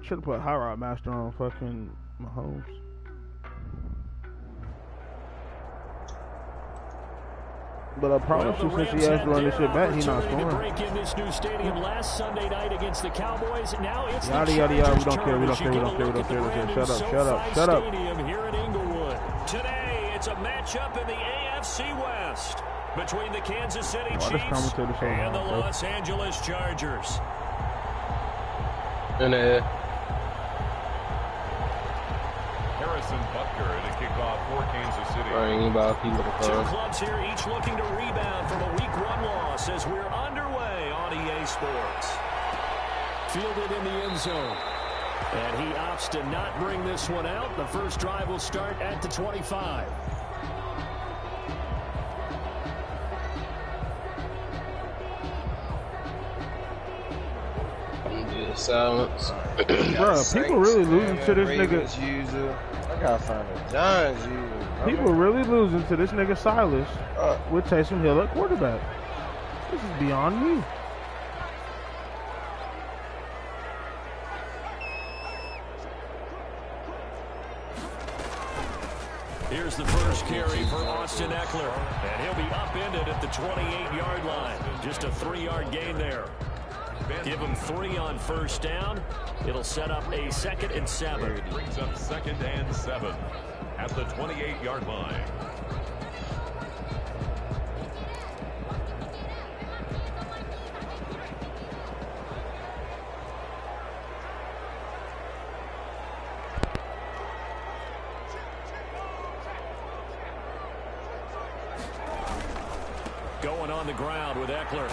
Should have put High Rod Master on fucking Mahomes. But I promise you, since he has to run this shit back, he's not scoring. Break in this new stadium last Sunday night against the Cowboys. Now it's Yada yada yada. We don't care. We don't care. We don't care. We don't care. We don't care. Shut up. Shut up. Shut up. Stadium here at Inglewood. Today, it's a matchup in the AFC West between the Kansas City Chiefs and the Los Angeles Chargers. And Harrison Butker to kick off for Kansas City. Two clubs here, each looking to rebound from a Week 1 loss as we're underway on EA Sports. Fielded in the end zone. And he opts to not bring this one out. The first drive will start at the 25. silence. Bruh, people really losing to this nigga. User. I gotta find a Giants user. People really losing to this nigga Silas with Taysom Hill at quarterback. This is beyond me. Here's the first carry for Austin Eckler. And he'll be upended at the 28-yard line. Just a 3-yard gain there. Give him 3 on first down. It'll set up a 2nd and 7. It brings up 2nd and 7 at the 28-yard line. Going on the ground with Eckler.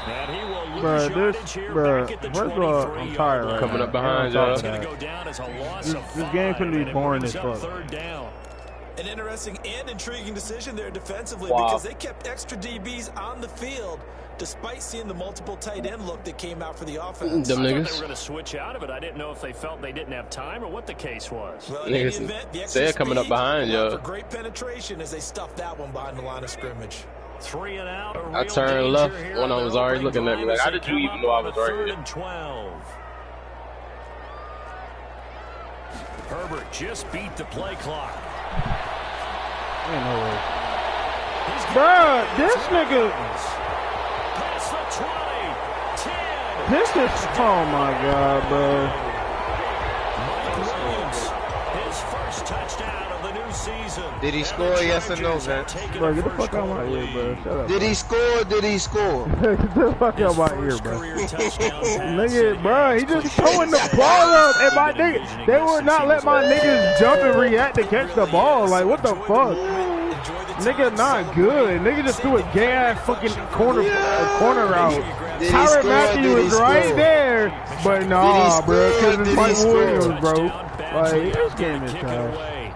And he will lose yardage here back at the 23-yard line. Coming up behind y'all. It's going to go down as a loss of 5. This game finna be boring as fuck. 3rd down. An interesting and intriguing decision there defensively because they kept extra DBs on the field despite seeing the multiple tight end look that came out for the offense. Them I thought niggas. they were going to switch out of it. I didn't know if they felt they didn't have time or what the case was. Well, Niggas they're coming up behind y'all. For great penetration as they stuffed that one behind the line of scrimmage. 3 and out. I turned left when I was already looking at me like, how did you even know I was right here? 3rd and 12. Herbert just beat the play clock. Ain't no way. Bruh, this nigga. Past the 20, 10. This is, oh my god, bro. Mike Williams, his first touchdown of season. Did he score? Yes or no, Vince? Bro, get the fuck out of my ear, bro. Shut up. Did he score? Did he score? Get the fuck out of my ear, bro. Nigga, bro, he just throwing the ball up, and my nigga, they would not let my niggas jump and react to catch the ball. Like, what the fuck? Nigga, not good. Nigga just threw a gay ass fucking corner route. Tyrann Mathieu was right there, but nah, bro, because it's Mike Williams, bro. Like, this game is trash.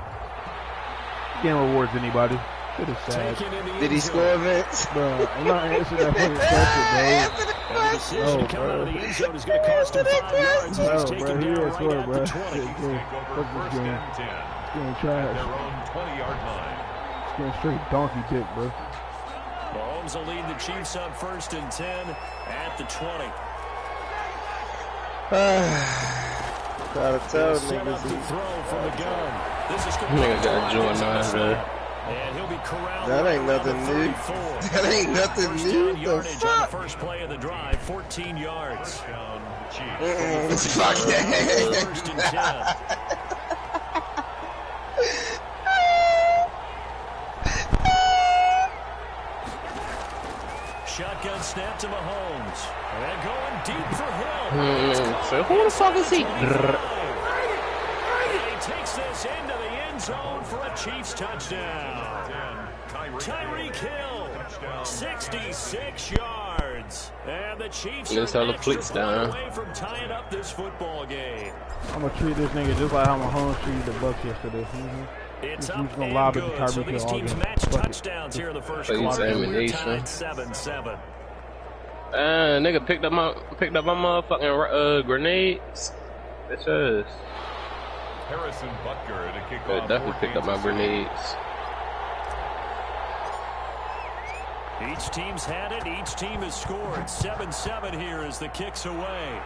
Can't rewards anybody. It is sad. Did he score, Vince? Bro, I'm not answering that fucking question, bro. No, bro. No, bro, he didn't score, bro. Fuck this game. It's getting trash. It's getting straight donkey dick, bro. Mahomes will lead the Chiefs up 1st and 10 at the 20. Gotta tell niggas. Nigga got Jordan 9, man. And he'll be corralled. That ain't nothing new. That ain't nothing new. The first play of the drive, 14 yards. Fuck that. 1st and 10. Shotgun snap to Mahomes. And going deep for Hill. So who the fuck is he? He takes this into the end zone for a Chiefs touchdown. Tyreek Hill, 66 yards. And the Chiefs are away from tying up this football game. I'm gonna treat this nigga just like how Mahomes treated the Bucks yesterday. It's up and good. So these teams match touchdowns here in the first quarter. We're tied 7-7. Nigga picked up my motherfucking grenades. Bitch ass. Harrison Butker to kick off. Definitely picked up my grenades. Each team's had it. Each team has scored. 7-7 here as the kick's away.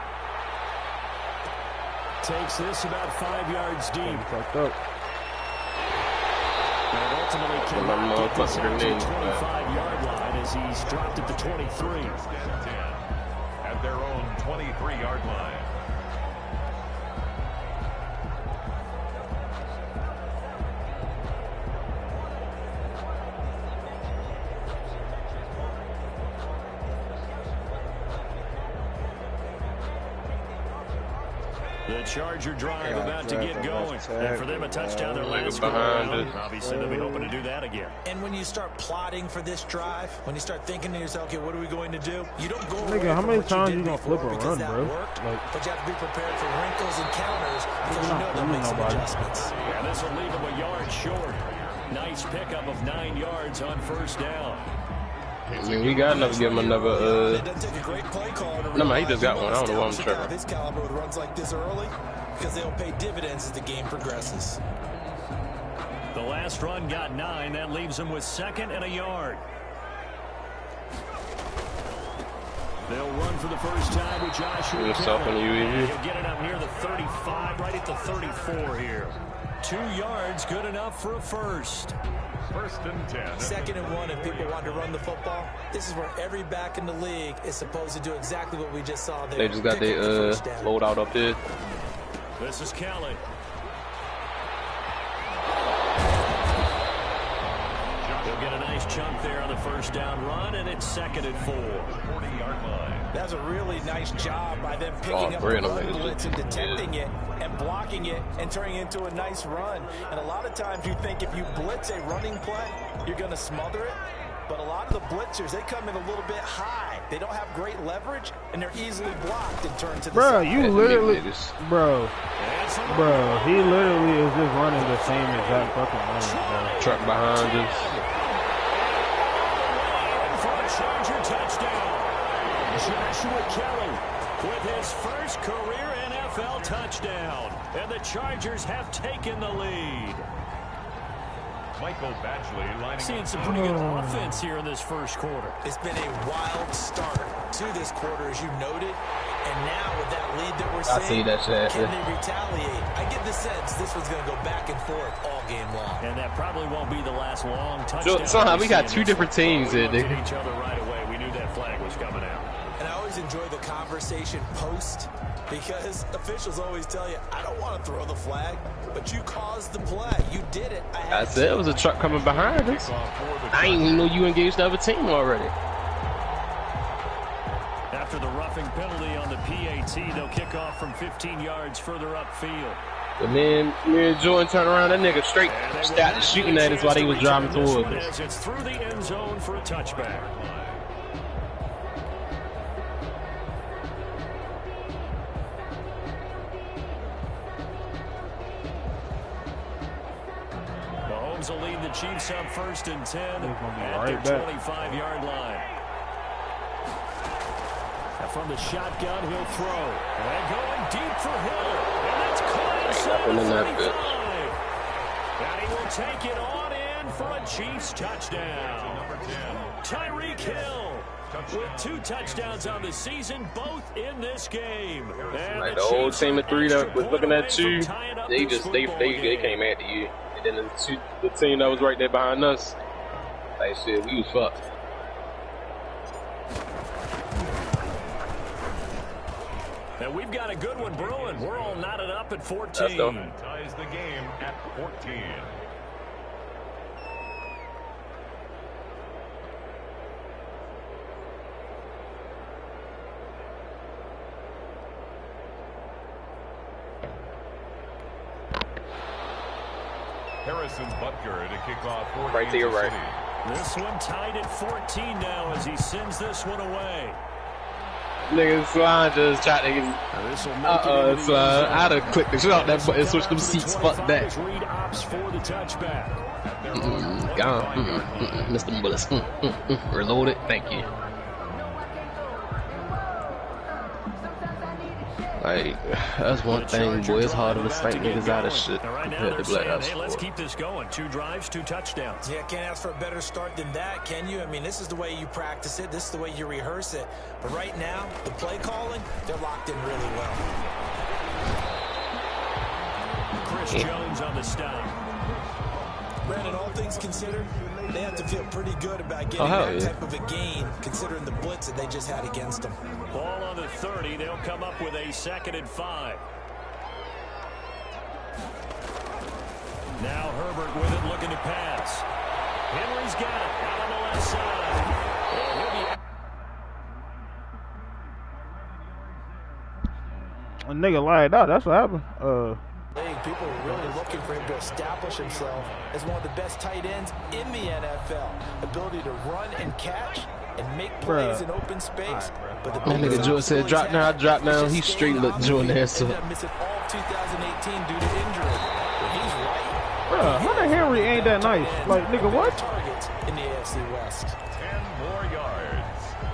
Takes this about 5 yards deep. Fucked up. And ultimately cannot get this out to the 25-yard line as he's dropped at the 23. At their own 23-yard line. The Charger drive about to get going. And for them, a touchdown their last behind. Obviously, they'll be hoping to do that again. And when you start plotting for this drive, when you start thinking to yourself, okay, what are we going to do? You don't go away Nigga, how many times you gonna flip a run, bro? Like, but you have to be prepared for wrinkles and counters because you know they'll make some adjustments. Yeah, this will leave him a yard short. Nice pickup of 9 yards on 1st down. I mean, we got enough to give him another, no, man, he just got one. I don't know what I'm tripping. This caliber with runs like this early, because they'll pay dividends as the game progresses. The last run got 9. That leaves him with 2nd and a yard. They'll run for the first time with Joshua. He'll get it up near the 35, right at the 34 here. 2 yards, good enough for a first. 1st and 10. 2nd and 1 if people want to run the football. This is where every back in the league is supposed to do exactly what we just saw there. They just got their load out up there. This is Kelly. He'll get a nice chunk there on the 1st down run, and it's 2nd and 4. 40-yard line. That's a really nice job by them picking up the run blitz and detecting it and blocking it and turning it into a nice run. And a lot of times you think if you blitz a running play, you're going to smother it. But a lot of the blitzers, they come in a little bit high. They don't have great leverage, and they're easily blocked and turned to the side. You literally, bro, he literally is just running the same exact fucking run, bro. Truck behind us. For a Charger touchdown. Joshua Kelly with his first career NFL touchdown. And the Chargers have taken the lead. Michael Badgley lining Seeing some pretty good offense here in this first quarter. It's been a wild start to this quarter, as you noted. And now with that lead that we're seeing, can they retaliate? I get the sense this one's going to go back and forth all game long. And that probably won't be the last long touchdown. Somehow we got 2 different teams in there. Each other right away. We knew that flag was coming out. And I always enjoy the conversation post because officials always tell you, I don't want to throw the flag, but you caused the play. You did it. I said it was a truck coming behind us. I didn't even know you engaged the other team already. After the roughing penalty on the PAT, they'll kick off from 15 yards further upfield. But me and Jordan turned around, that nigga straight started shooting at us while he was driving towards us. It's through the end zone for a touchback. Mahomes will lead the Chiefs up 1st and 10 at their 25-yard line. Now from the shotgun, he'll throw. And going deep for Hill. And that's caught inside the 35. And he will take it on in for a Chiefs touchdown. Tyreek Hill with 2 touchdowns on the season, both in this game. And like the old team of 3 that was looking at you, they came after you. And then the team that was right there behind us, like shit, we was fucked. And we've got a good one brewing. We're all knotted up at 14. Ties the game at 14. Harrison Butker to kick off for right there, right. This one tied at 14 now as he sends this one away. Nigga, Slime just tried to get. Slime. I'd have clicked the shit out that button, switch them seats. Fuck that. Read ops for the touchback. Gone. Mr. Bullets. Reloaded. Thank you. Like, that's one thing, boy. It's harder to snipe niggas out of shit compared to Black Ops 4. Hey, let's keep this going. 2 drives, 2 touchdowns. Yeah, can't ask for a better start than that, can you? I mean, this is the way you practice it. This is the way you rehearse it. But right now, the play calling, they're locked in really well. Chris Jones on the stop. Brandon, all things considered, they have to feel pretty good about getting that type of a gain, considering the blitz that they just had against them. Ball on the 30. They'll come up with a 2nd and 5. Now Herbert with it, looking to pass. Henry's got it out on the left side. A nigga lied out. That's what happened. People are really looking for him to establish himself as one of the best tight ends in the NFL. Ability to run and catch and make plays in open space. But the nigga Jordan said, drop down. He straight looked Jordan ass up. Missing all 2018 due to injury. But he's right. Bruh, Hunter Henry ain't that nice. Like, nigga, what? Targets in the AFC West. 10 more yards.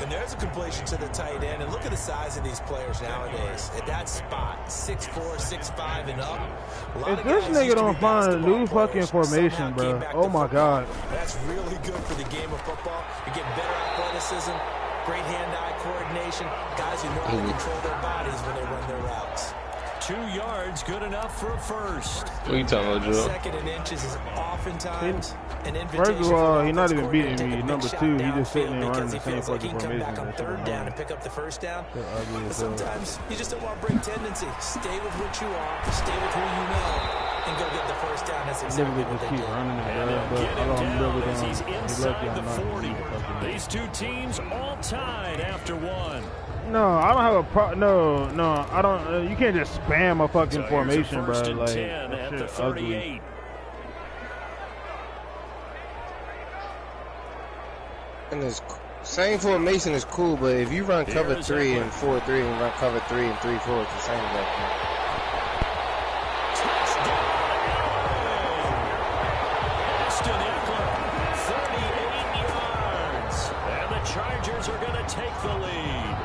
And there's a completion to the tight end. And look at the size of these players nowadays. At that spot, 6'4", 6'5", and up. If this nigga don't find a new fucking formation, bro, oh my God. That's really good for the game of football. You get better athleticism, great hand-eye coordination, guys who know how to control their bodies when they run their routes. 2 yards, good enough for a first. What are you talking about, Joe? 2nd and inches is oftentimes an invitation. First of all, he's not even beating me. Number 2, he just sitting there running the same fucking formation. Back on 3rd down and pick up the first down. But sometimes you just don't want to break tendency. Stay with what you are, stay with who you know, and go get the first down. That's exactly what they keep do. running it, And they'll get him down as he's inside the 40. These 2 teams all tied after 1. No, I don't have a no, I don't. You can't just spam a fucking formation, bro. Like, that 10 at the 38. Ugly. And this same formation is cool, but if you run cover 3 and 4-3 and run cover 3 and 3-4, it's the same exact thing. Chargers are going to take the lead.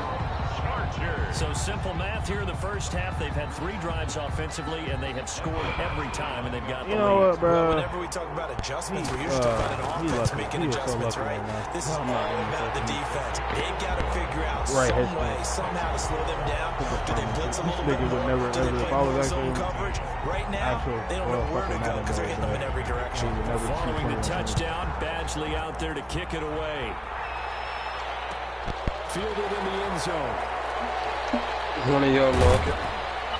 So simple math here in the first half. They've had 3 drives offensively, and they have scored every time, and they've got the lead. You know what, bro? Well, whenever we talk about adjustments, we're usually talking about an offense making adjustments, right? This is all about the defense. They've got to figure out some way, somehow to slow them down. Do they blitz a little bit more? Do they play zone coverage? Right now, they don't know where to go because they're hitting them in every direction. Following the touchdown, Badgley out there to kick it away. fielded in the end zone. One of y'all mark it.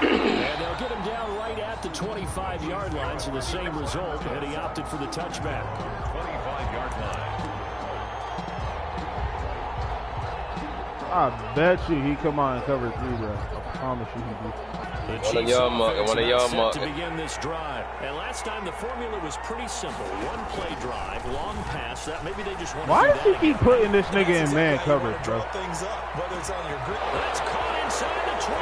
And they'll get him down right at the 25-yard line, so the same result, and he opted for the touchback. 25-yard line. I bet you he come on and cover 3, bro. I promise you he do. One of y'all mark it. One of y'all mark to it. begin this drive. And last time the formula was pretty simple. One play drive, long pass. That maybe they just want to Why do does he that keep again. putting this nigga in man coverage, bro? Things up, whether it's on your grip. That's caught inside the 20.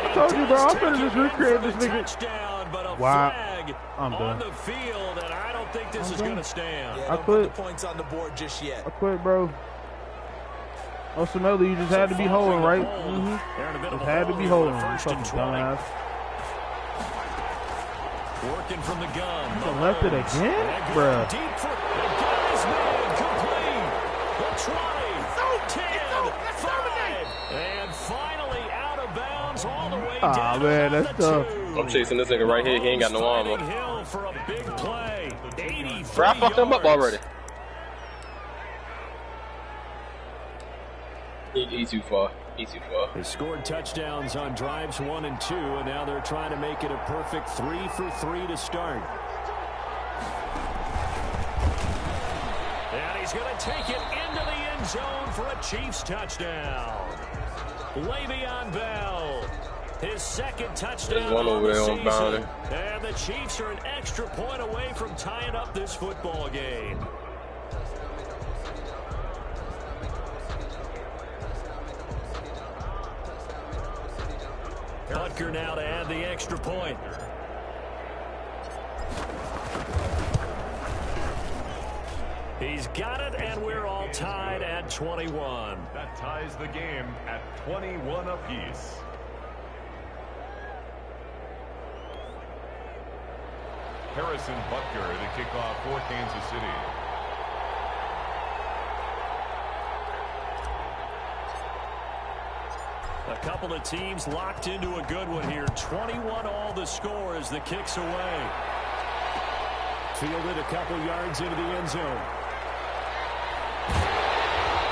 I told you, bro. I'm finna just recreate this nigga. Touchdown, but a Wow. flag I'm on done. the field, and I don't think this is going to stand. Yeah, I don't quit. put the points on the board just yet. I quit, bro. Osamela, you just had to be holding, right? Just had to be holding. You fucking dumbass. Working from the gun. You left it again? Bruh. Deep for the guy's made complete. The 20, 10, 5, and finally out of bounds all the way down. Man, to that's the tough. 2. I'm chasing this nigga right here. He ain't got no armor. Hill for a big play. 83 Bro, I fucked him up yards. already. He's too far. He's too far. They scored touchdowns on drives 1 and 2, and now they're trying to make it a perfect 3 for 3 to start. And he's going to take it into the end zone for a Chiefs touchdown. Le'Veon Bell, his second touchdown. There's one over there on boundary. And the Chiefs are an extra point away from tying up this football game. Butker now to add the extra point. He's got it, and we're all tied at 21. That ties the game at 21 apiece. Harrison Butker to kick off for Kansas City. A couple of teams locked into a good one here. 21 all the score as the kick's away. Fielded a couple yards into the end zone.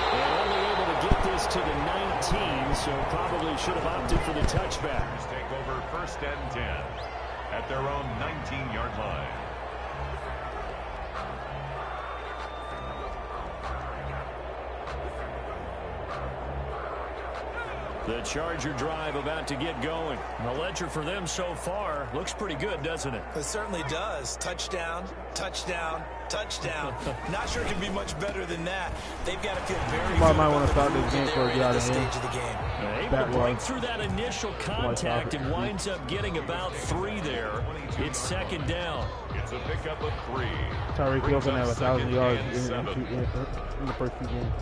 They're only able to get this to the 19, so probably should have opted for the touchback. Take over 1st and 10 at their own 19-yard line. The Charger drive about to get going. The ledger for them so far looks pretty good, doesn't it? It certainly does. Touchdown, touchdown, touchdown. Not sure it can be much better than that. They've got to feel very good. Somebody might want to start this game before we get out of here. Stage of the game. Able to break through that initial contact and winds up getting about 3 there. It's 2nd down. It's a pickup of 3. Tyreek Hill can have 1,000 yards in the first 2 games.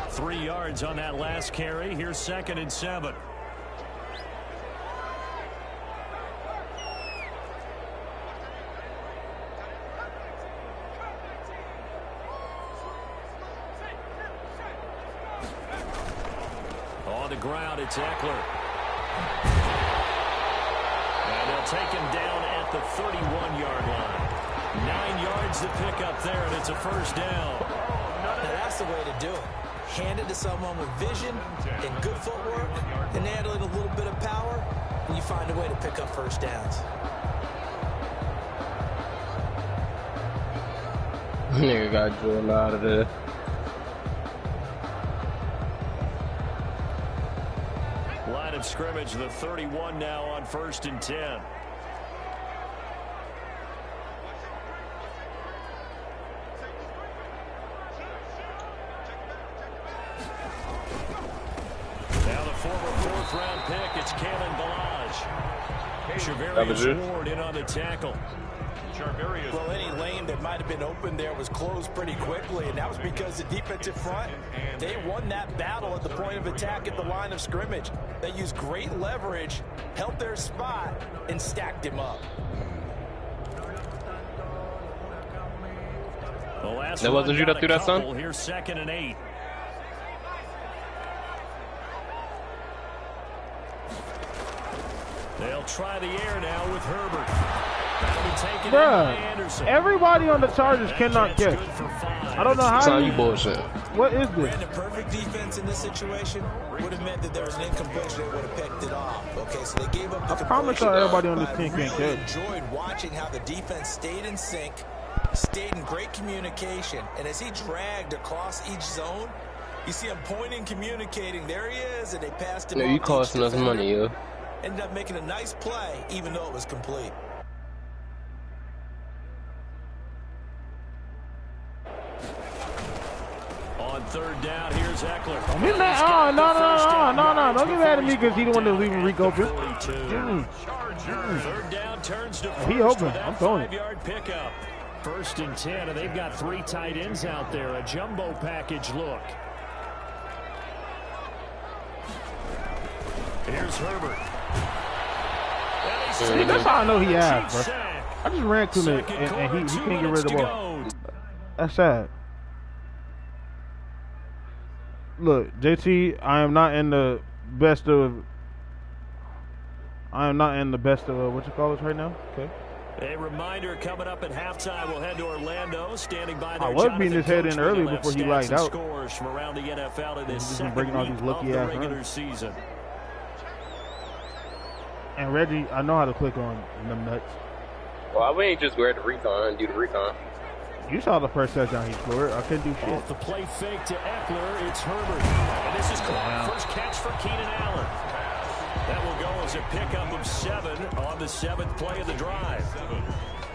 3 yards on that last carry. Here's 2nd and 7. On the ground, it's Eckler. And they'll take him down at the 31-yard line. 9 yards to pick up there, and it's a 1st down. Now that's the way to do it. Hand it to someone with vision and good footwork, and add a little bit of power, and you find a way to pick up 1st downs. Nigga got drilled out of there. Line of scrimmage, the 31 now on 1st and 10. Now the former 4th-round pick, it's Kalen Balaj. Charvarius Ward in on the tackle. Well, any lane that might have been open there was closed pretty quickly, and that was because the defensive front, they won that battle at the point of attack at the line of scrimmage. They used great leverage, held their spot, and stacked him up. The last That wasn't you that threw that, son? Here's 2nd and 8. They'll try the air now with Herbert. Bruh, everybody on the Chargers cannot catch. I don't know how. Son, you bullshit. What is this? And the perfect defense in this situation would have meant that there was an incompletion that would have picked it off. Okay, so they gave up the I promise you everybody on this team I can't really catch. enjoyed watching how the defense stayed in sync, stayed in great communication, and as he dragged across each zone, you see him pointing, communicating. There he is, and they passed him. No, you costing us money, yo. Ended up making a nice play, even though it was complete. On third down, here's Eckler. Don't get mad. Oh, no. Don't get mad at me because he the one that's leaving Reek open. Third down turns to He open. I'm throwing it. 5-yard pickup. 1st and 10, and they've got 3 tight ends out there. A jumbo package look. Here's Herbert. See, that's how I know he has, bro. I just ran to him and he can't get rid of the ball. That's sad. Look, JT, I am not in the best of what you call this right now. Okay. A reminder coming up at halftime. We'll head to Orlando. Standing by there. I was beating his head in early before he lagged out. Scores from around the NFL in this He's second breaking all week these lucky of the ass regular runs. season. And Reggie, I know how to click on them nuts. Well, we ain't just grab the recon and do the recon. You saw the first touchdown he scored. I couldn't do shit. Off the play fake to Eckler, it's Herbert. And this is caught. First catch for Keenan Allen. That will go as a pickup of 7 on the 7th play of the drive.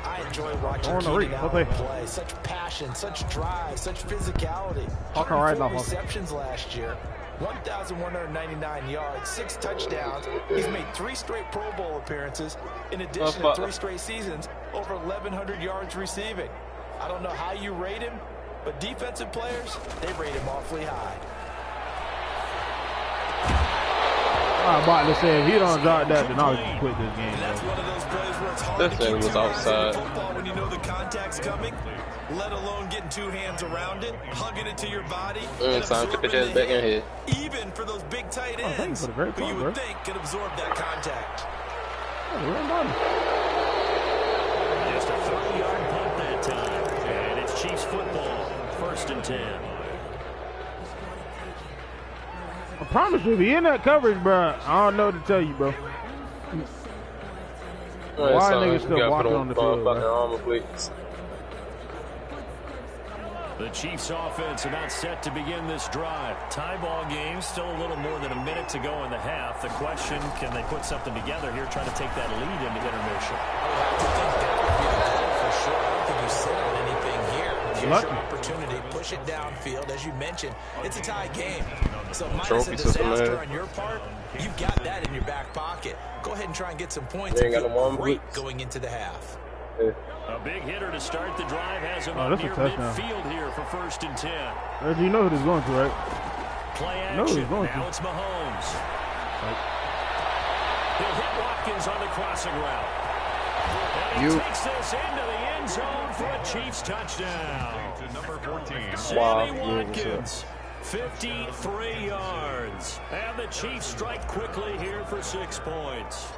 I enjoy watching Keenan Allen play. Such passion, such drive, such physicality. 4 receptions last year, 1,199 yards, 6 touchdowns. He's made 3 straight Pro Bowl appearances. In addition to 3 straight seasons, over 1,100 yards receiving. I don't know how you rate him, but defensive players, they rate him awfully high. I'm about to say, if he don't drop that, then I'll just quit this game. That's one of those plays where it's hard to keep your eyes on football when you know the contact's coming, let alone getting 2 hands around it, hugging it to your body, and absorbing the hit, even for those big tight ends who you would think could absorb that contact. Just a 30-yard punt that time. And it's Chiefs football, 1st and 10. I promise you, if he in that coverage, bro, I don't know what to tell you, bro. Why niggas still walking on the field, bro? The Chiefs offense about set to begin this drive. Tie ball game, still a little more than a minute to go in the half. The question, can they put something together here, trying to take that lead into intermission? I would have to think that would be the goal for sure. I don't think you sit on anything here. Here's your opportunity. Push it downfield. As you mentioned, it's a tie game. So minus a disaster on your part, you've got that in your back pocket. Go ahead and try and get some points and feel great going into the half. A big hitter to start the drive has him up near midfield here for 1st and 10. Reggie, you know who this is going to, right? Play action. Now it's Mahomes. He'll hit Watkins on the crossing route. And he takes this into the end zone for a Chiefs touchdown. To number 14. Sammy Watkins, 53 yards. And the Chiefs strike quickly here for 6 points.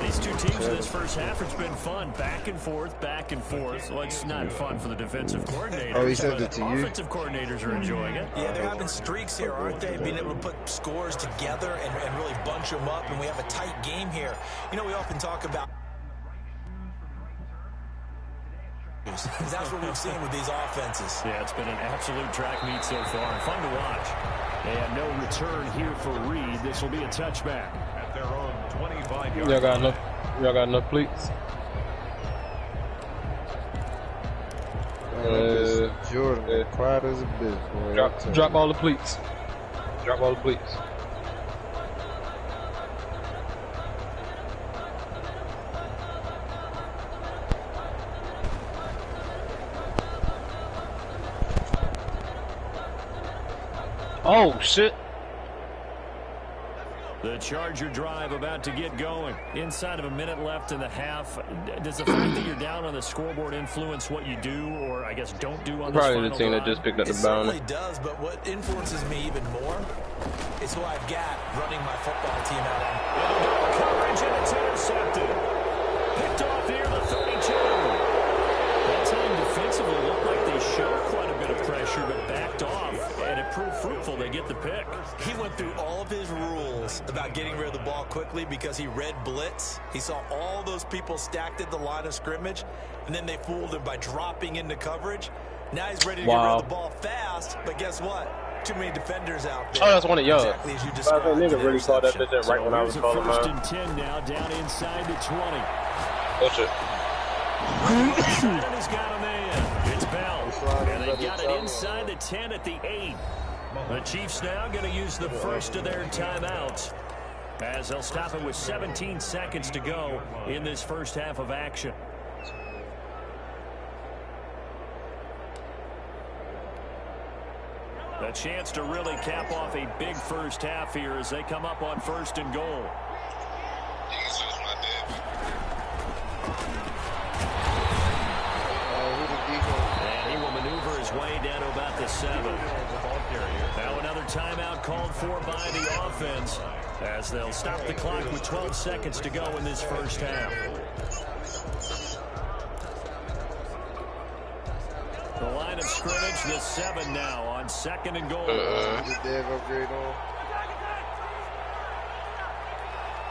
These 2 teams in this first half, it's been fun. Back and forth, back and forth. Well, it's not fun for the defensive coordinators. Oh, he sent it to you? Offensive coordinators are enjoying it. Yeah, they're having streaks here, aren't they? Being able to put scores together and really bunch them up, and we have a tight game here. You know, we often talk about that's what we've seen with these offenses. Yeah, it's been an absolute track meet so far, and fun to watch. And no return here for Reed. This will be a touchback. At their own 25-yard Y'all got enough cleats? Jordan, quiet as a bitch, boy. Drop all the cleats. Drop all the cleats. Oh, shit. The Charger drive about to get going. Inside of a minute left in the half. Does the fact that you're down on the scoreboard influence what you do, or I guess don't do on this final Probably the team that just picked up the bounty. It certainly does, but what influences me even more is who I've got running my football team out on. Coverage, and it's intercepted. Picked off here, the defensively looked like they showed quite a bit of pressure, but backed off, and it proved fruitful. They get the pick. He went through all of his rules about getting rid of the ball quickly because he read blitz. He saw all those people stacked at the line of scrimmage, and then they fooled him by dropping into coverage. Now he's ready to get rid of the ball fast, but guess what? Too many defenders out there. Oh, that's one of yours. Exactly as you described. Nigga really called that bitch in right when I was calling First mine. and 10 now, down inside the 20. Push it. He's got him in. It's Bell. And they got it inside the 10 at the 8. The Chiefs now going to use the first of their timeouts, as they'll stop it with 17 seconds to go in this first half of action. A chance to really cap off a big first half here as they come up on first and goal. And he will maneuver his way down to about the 7. Now another timeout called for by the offense, as they'll stop the clock with 12 seconds to go in this first half. The line of scrimmage, the 7 now on second and goal. The Dev upgrade on.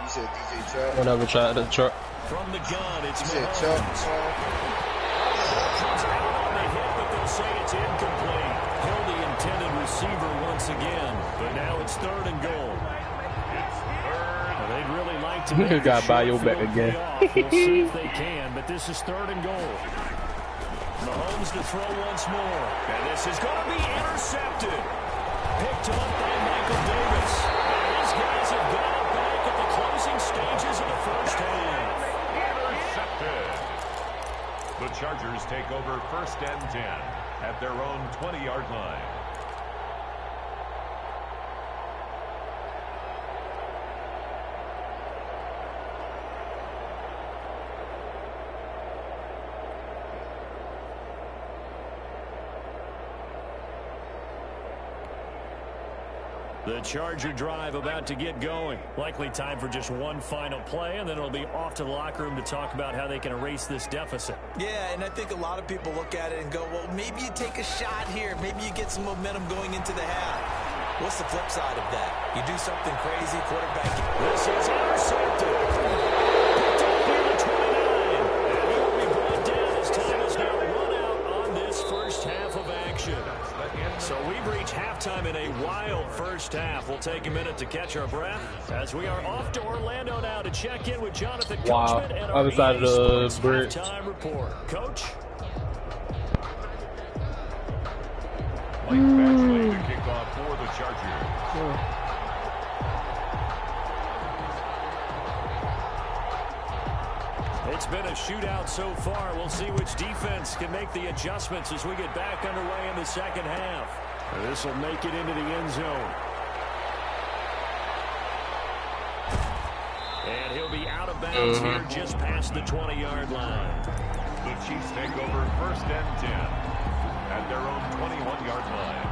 You said DJ Chuck. Whatever, try the truck. From the gun, it's You said Mahomes. Chuck. Comes out on the hit, but they'll say it's incomplete. Held the intended receiver once again, but now it's third and goal. Well, they'd really like to make the Got by your short back field again. pay off. We'll see if they can, but this is third and goal. Mahomes to throw once more. And this is going to be intercepted. Picked up by Michael Davis. And these guys have got it back at the closing stages of the first half. Intercepted. The Chargers take over first and 10 at their own 20-yard line. The Charger drive about to get going. Likely time for just one final play, and then it'll be off to the locker room to talk about how they can erase this deficit. Yeah, and I think a lot of people look at it and go, well, maybe you take a shot here. Maybe you get some momentum going into the half. What's the flip side of that? You do something crazy, quarterback. This is intercepted. Picked up here at 29. And he will be brought down as time is now run out on this first half of action. So we've reached halftime in a wild first half. We'll take a minute to catch our breath as we are off to Orlando now to check in with Jonathan Coachman and our Other side of EA the Sports bridge. halftime report. Coach? Mike Batchley to kick off for the Chargers. It's been a shootout so far. We'll see which defense can make the adjustments as we get back underway in the second half. This will make it into the end zone. And he'll be out of bounds here just past the 20-yard line. The Chiefs take over first and 10 at their own 21-yard line.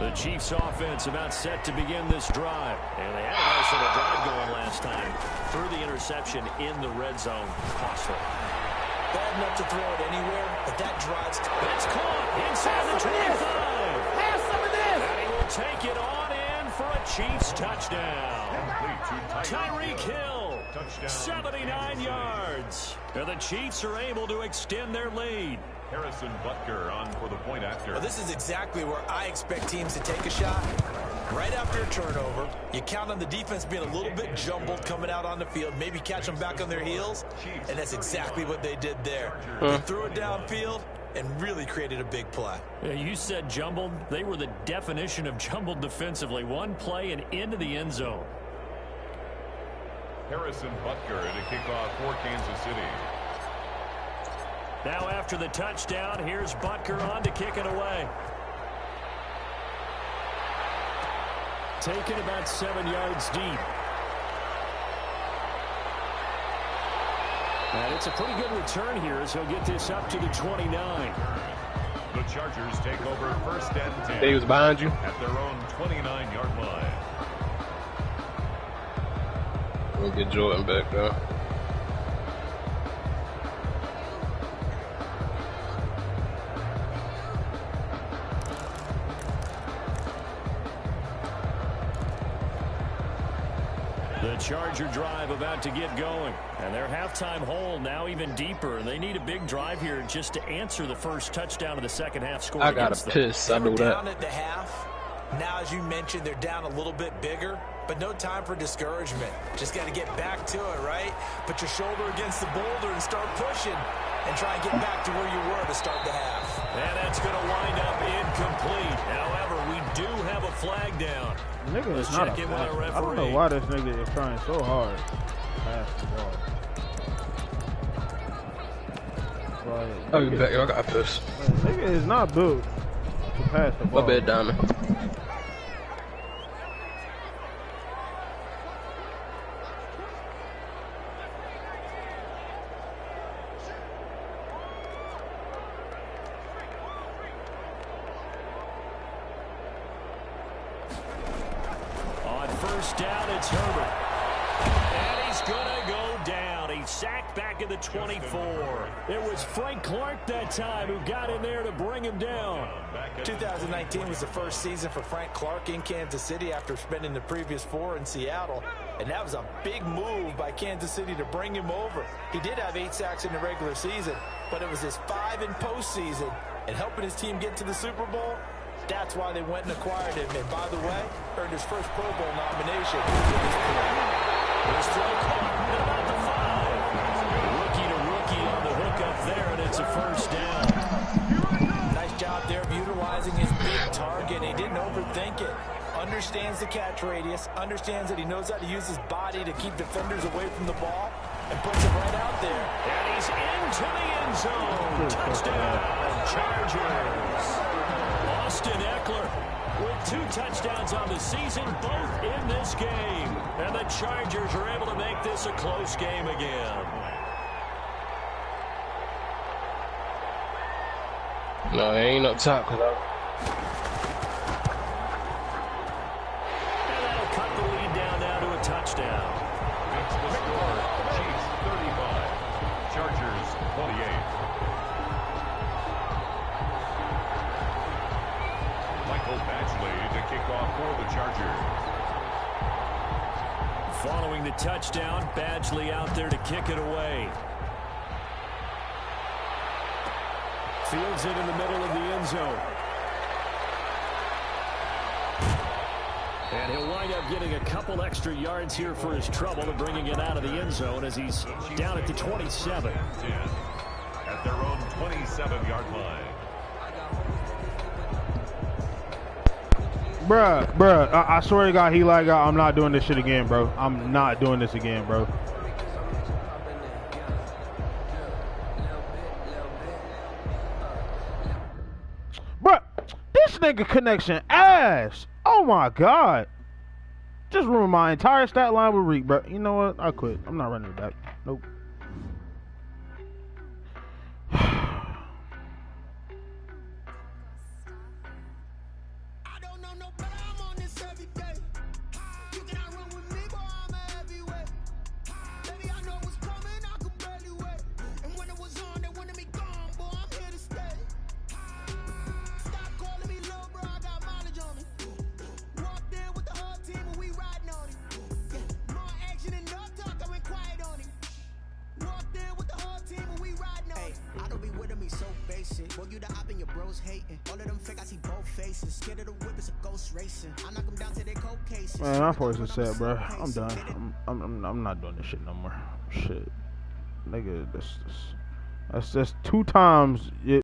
The Chiefs offense about set to begin this drive. And they had a nice little drive going last time. Threw the interception in the red zone. Costly. Bad enough to throw it anywhere, but that drives. That's caught inside the 25. Have some of this. And he will take it on in for a Chiefs touchdown. Complete to Tyreek Hill, Touchdown. 79 yards. And the Chiefs are able to extend their lead. Harrison Butker on for the point after. Well, this is exactly where I expect teams to take a shot. Right after a turnover, you count on the defense being a little bit jumbled coming out on the field, maybe catch them back on their heels, and that's exactly what they did there. They threw it downfield and really created a big play. You said jumbled. They were the definition of jumbled defensively. One play and into the end zone. Harrison Butker to kick off for Kansas City. Now after the touchdown, here's Butker on to kick it away. Taken about 7 yards deep. And it's a pretty good return here as he'll get this up to the 29. The Chargers take over first and 10. He was behind you. At their own 29-yard line. We'll get Jordan back though. The Charger drive about to get going. And their halftime hole now even deeper. They need a big drive here just to answer the first touchdown of the second half score. I got a piss. I know that. Down at the half. Now, as you mentioned, they're down a little bit bigger, but no time for discouragement. Just got to get back to it, right? Put your shoulder against the boulder and start pushing and try and get back to where you were to start the half. And that's going to wind up incomplete. However, we do have a flag down. Nigga is not a pass. I don't know why this nigga is trying so hard to pass the ball. Like, I'll be back. I got a piss. Nigga is not built to pass the ball. My bad, Diamond. First down, it's Herbert. And he's going to go down. He's sacked back in the 24. It was Frank Clark that time who got in there to bring him down. 2019 was the first season for Frank Clark in Kansas City after spending the previous 4 in Seattle. And that was a big move by Kansas City to bring him over. He did have 8 sacks in the regular season, but it was his 5 in postseason. And helping his team get to the Super Bowl, that's why they went and acquired him. And by the way, earned his first Pro Bowl nomination. This throw caught at about the 5. Rookie to rookie on the hook up there, and it's a first down. Nice job there of utilizing his big target. He didn't overthink it. Understands the catch radius. Understands that he knows how to use his body to keep defenders away from the ball. And puts it right out there. And he's into the end zone. Touchdown, Chargers. Austin Eckler with 2 touchdowns on the season, both in this game. And the Chargers are able to make this a close game again. No, he ain't up top. And that'll cut the lead down now to a touchdown. Makes the score. Chiefs 35. Chargers 28. To kick off for the Chargers. Following the touchdown, Badgley out there to kick it away. Fields it in the middle of the end zone. And he'll wind up getting a couple extra yards here for his trouble and bringing it out of the end zone as he's down at the 27. At their own 27-yard line. Bruh, I swear to God, he like, I'm not doing this shit again, bro. I'm not doing this again, bro. Bruh, this nigga connection ass. Oh my God. Just ruined my entire stat line with Reek, bro. You know what? I quit. I'm not running it back. Nope. Boy, you the op and your bros hating. All of them fake, I see both faces. Scared of the whip, it's a ghost racing. I knock them down to their cold cases. Man, my voice is set, bro. I'm done. I'm not doing this shit no more. Shit, nigga, that's just 2 times.